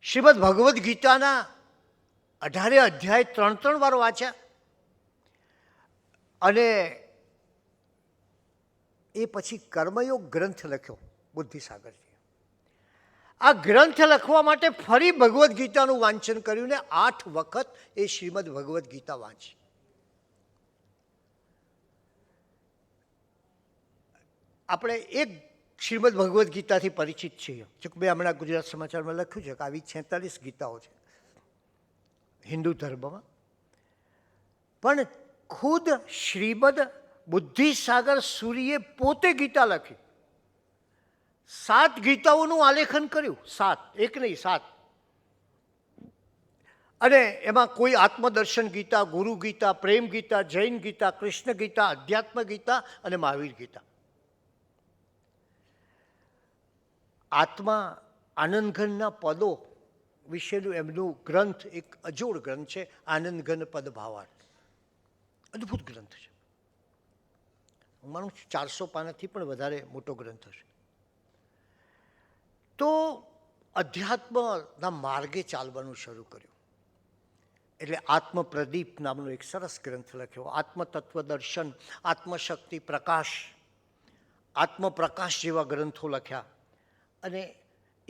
શ્રીમદ ભગવદ્ ગીતાના 18 અધ્યાય 3 વાર વાંચ્યા. અને એ પછી કર્મયોગ ગ્રંથ લખ્યો બુદ્ધિસાગરજી. આ ગ્રંથ લખવા માટે ફરી ભગવદ્ ગીતાનું વાંચન કર્યું ને 8 વખત એ શ્રીમદ ભગવદ્ ગીતા વાંચી. આપણે એક શ્રીમદ ભગવદ્ ગીતાથી પરિચિત છીએ. મેં હમણાં ગુજરાત સમાચારમાં લખ્યું છે કે આવી 46 ગીતાઓ છે હિન્દુ ધર્મમાં. પણ ખુદ શ્રીમદ બુદ્ધિસાગર સૂરીએ પોતે ગીતા લખી, 7 ગીતાઓનું આલેખન કર્યું, 7, એક નહીં 7. અને એમાં કોઈ આત્મદર્શન ગીતા, ગુરુ ગીતા, પ્રેમ ગીતા, જૈન ગીતા, કૃષ્ણ ગીતા, અધ્યાત્મ ગીતા અને મહાવીર ગીતા. આત્મા આનંદઘનના પદો વિશેનું એમનું ગ્રંથ એક અજોડ ગ્રંથ છે, આનંદઘન પદ ભાવાર્થ. અદ્ભુત ગ્રંથ છે. હું માનું છું 400 પાનાથી પણ વધારે મોટો ગ્રંથ હશે. તો અધ્યાત્મના માર્ગે ચાલવાનું શરૂ કર્યું. એટલે આત્મપ્રદીપ નામનો એક સરસ ગ્રંથ લખ્યો, આત્મતત્વ દર્શન, આત્મશક્તિ પ્રકાશ, આત્મપ્રકાશ જેવા ગ્રંથો લખ્યા. અને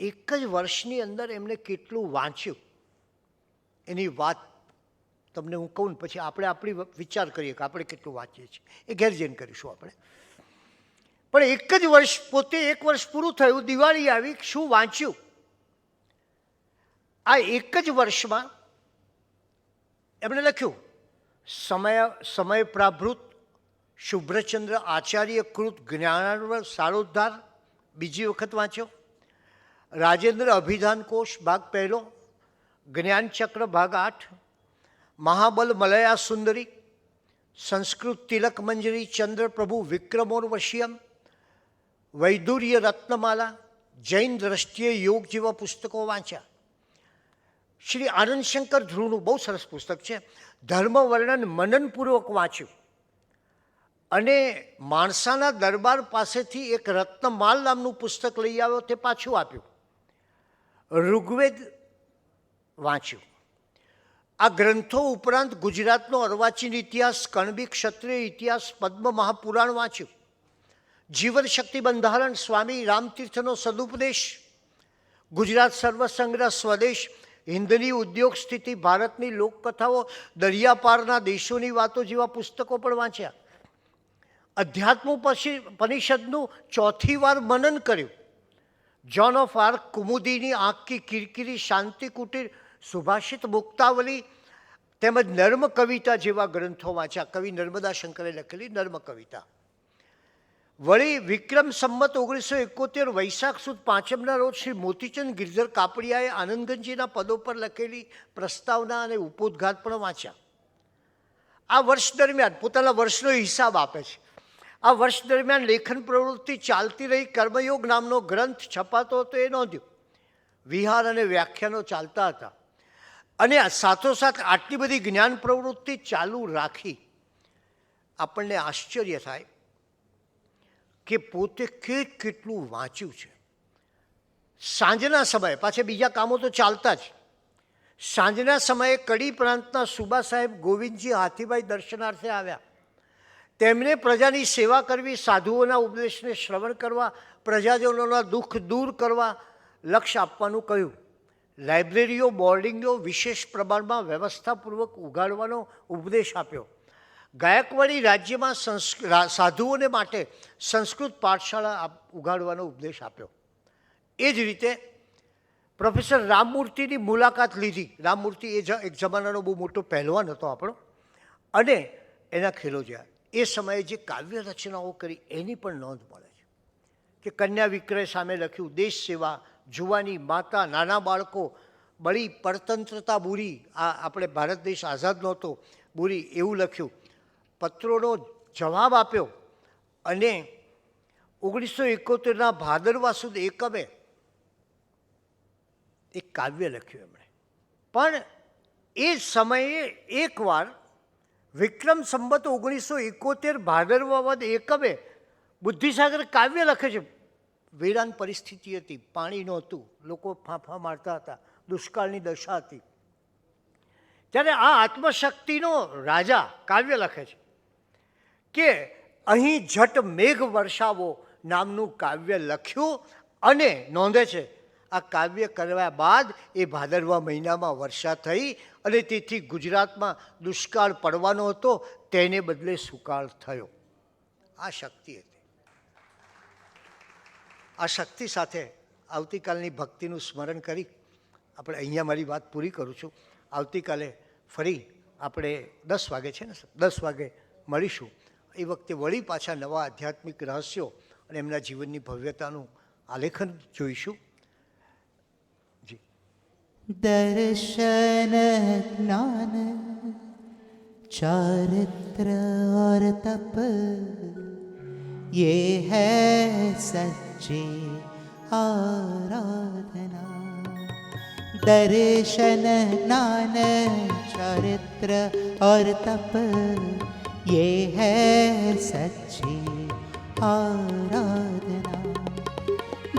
એક જ વર્ષની અંદર એમણે કેટલું વાંચ્યું એની વાત તમને હું કહું ને પછી આપણે આપણી વિચાર કરીએ કે આપણે કેટલું વાંચીએ છીએ, એ ઘેર જઈને કરીશું આપણે. પણ એક જ વર્ષ, પોતે 1 વર્ષ પૂરું થયું, દિવાળી આવી, શું વાંચ્યું? આ એક જ વર્ષમાં એમણે લખ્યું સમય પ્રાભૃત શુભ્રચંદ્ર આચાર્ય કૃત જ્ઞાનાર્વ સારોદ્ધાર, બીજી વખત વાંચ્યો. રાજેન્દ્ર અભિધાન કોશ ભાગ 1, જ્ઞાનચક્ર ભાગ 8, મહાબલ મલયા સુંદરી, સંસ્કૃત તિલક મંજરી, ચંદ્રપ્રભુ વિક્રમોર્વશિયમ, વૈદુર્ય રત્નમાલા, જૈન દ્રષ્ટિએ યોગ જેવા પુસ્તકો વાંચ્યા. શ્રી આનંદ શંકર ધ્રુવનું બહુ સરસ પુસ્તક છે, ધર્મ વર્ણન મનનપૂર્વક વાંચ્યું. અને માણસાના દરબાર પાસેથી એક રત્નમાલ નામનું પુસ્તક લઈ આવ્યો, તે પાછું આપ્યું. ઋગ્વેદ વાંચ્યું. આ ગ્રંથો ઉપરાંત ગુજરાતનો અર્વાચીન ઇતિહાસ, કણબી ક્ષત્રિય ઇતિહાસ, પદ્મ મહાપુરાણ વાંચ્યું. જીવન શક્તિ બંધારણ, સ્વામી રામતીર્થનો સદુપદેશ, ગુજરાત સર્વસંગ્રહ, સ્વદેશ, હિન્દની ઉદ્યોગ સ્થિતિ, ભારતની લોકકથાઓ, દરિયાપારના દેશોની વાતો જેવા પુસ્તકો પણ વાંચ્યા. અધ્યાત્મ પરિષદનું 4થી વાર મનન કર્યું. જોન ઓફ આર્ક, કુમુદીની આંખ કી કિરકિરી, શાંતિ કુટીર, સુભાષિત મુક્તાવલી તેમજ નર્મ કવિતા જેવા ગ્રંથો વાંચ્યા. કવિ નર્મદા શંકરે લખેલી નર્મ કવિતા. વળી વિક્રમ સંમત 1971 વૈશાખ સુદ 5મના રોજ શ્રી મોતીચંદ ગિરધર કાપડિયાએ આનંદગંજીના પદો પર લખેલી પ્રસ્તાવના અને ઉપોદ્ઘાત પણ વાંચ્યા. આ વર્ષ દરમિયાન પોતાના વર્ષનો હિસાબ આપે છે. આ વર્ષ દરમિયાન લેખન પ્રવૃત્તિ ચાલતી રહી. કર્મયોગ નામનો ગ્રંથ છપાતો હતો એ નોંધ્યું. વિહાર અને વ્યાખ્યાનો ચાલતા હતા. અને સાથોસાથ આટલી બધી જ્ઞાન પ્રવૃત્તિ ચાલુ રાખી. આપણને આશ્ચર્ય થાય કે પોતે કેટલું વાંચ્યું છે. સાંજના સમયે, પાછા બીજા કામો તો ચાલતા જ, સાંજના સમયે કડી પ્રાંતના સુબા સાહેબ ગોવિંદજી હાથીભાઈ દર્શનાર્થે આવ્યા. તેમને પ્રજાની સેવા કરવી, સાધુઓના ઉપદેશને શ્રવણ કરવા, પ્રજાજનોના દુઃખ દૂર કરવા લક્ષ્ય આપવાનું કહ્યું. લાઇબ્રેરીઓ, બોર્ડિંગો વિશેષ પ્રમાણમાં વ્યવસ્થાપૂર્વક ઉગાડવાનો ઉપદેશ આપ્યો. ગાયકવાડી રાજ્યમાં સાધુઓને માટે સંસ્કૃત પાઠશાળા ઉગાડવાનો ઉપદેશ આપ્યો. એ જ રીતે પ્રોફેસર રામમૂર્તિની મુલાકાત લીધી. રામમૂર્તિ એ એક જમાનાનો બહુ મોટો પહેલવાન હતો આપણો, અને એના ખેલો જોયા. એ સમયે જે કાવ્ય રચનાઓ કરી એની પણ નોંધ મળે છે. કે કન્યા વિક્રય સામે લખ્યું, દેશ સેવા, જુવાની, માતા, નાના બાળકો, બળી, પરતંત્રતા બુરી, આ આપણે ભારત દેશ આઝાદ નહોતો, બુરી, એવું લખ્યું. પત્રોનો જવાબ આપ્યો. અને 1971 ભાદરવા સુદ એકમે એક કાવ્ય લખ્યું એમણે. પણ એ સમયે એકવાર વિક્રમ સંવત 1971 ભાદરવા વદ એકમે બુદ્ધિસાગર કાવ્ય લખે છે. વેરાન પરિસ્થિતિ હતી, પાણી નહોતું, લોકો ફાંફા મારતા હતા, દુષ્કાળની દશા હતી. ત્યારે આ આત્મશક્તિનો રાજા કાવ્ય લખે છે કે અહીં જટ મેઘ વર્ષાવો નામનું કાવ્ય લખ્યું અને નોંધે છે આ કાવ્ય કર્યા બાદ એ ભાદરવા મહિનામાં વર્ષા થઈ અને તેથી ગુજરાતમાં દુષ્કાળ પડવાનો હતો, તેને બદલે સુકાળ થયો. આ શક્તિ હતી. આ શક્તિ સાથે આવતીકાલની ભક્તિનું સ્મરણ કરી આપણે અહીંયા મારી વાત પૂરી કરું છું. આવતીકાલે ફરી આપણે 10 વાગે છે ને, 10 વાગે મળીશું. એ વખતે વળી પાછા નવા આધ્યાત્મિક રહસ્યો અને એમના જીવનની ભવ્યતાનું આલેખન જોઈશું. જી. दर्शन ज्ञान चारित्र और तप ये है सच्ची आराधना. दर्शन ज्ञान चारित्र और तप ये है सच्ची आराधना.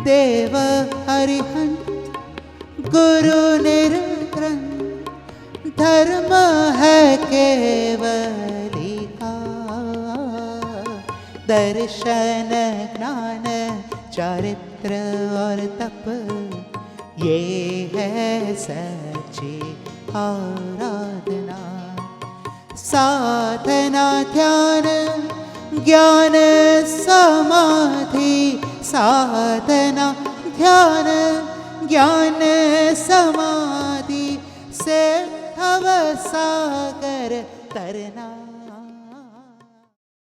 देव अरिहंत गुरु निर्ग्रंथ धर्म है केवली का. दर्शन ज्ञान चारित्र और तप ये है सच्ची आराधना. साधना ध्यान ज्ञान समाधि. साधना ध्यान ज्ञान समाधि से भव सागर तरना.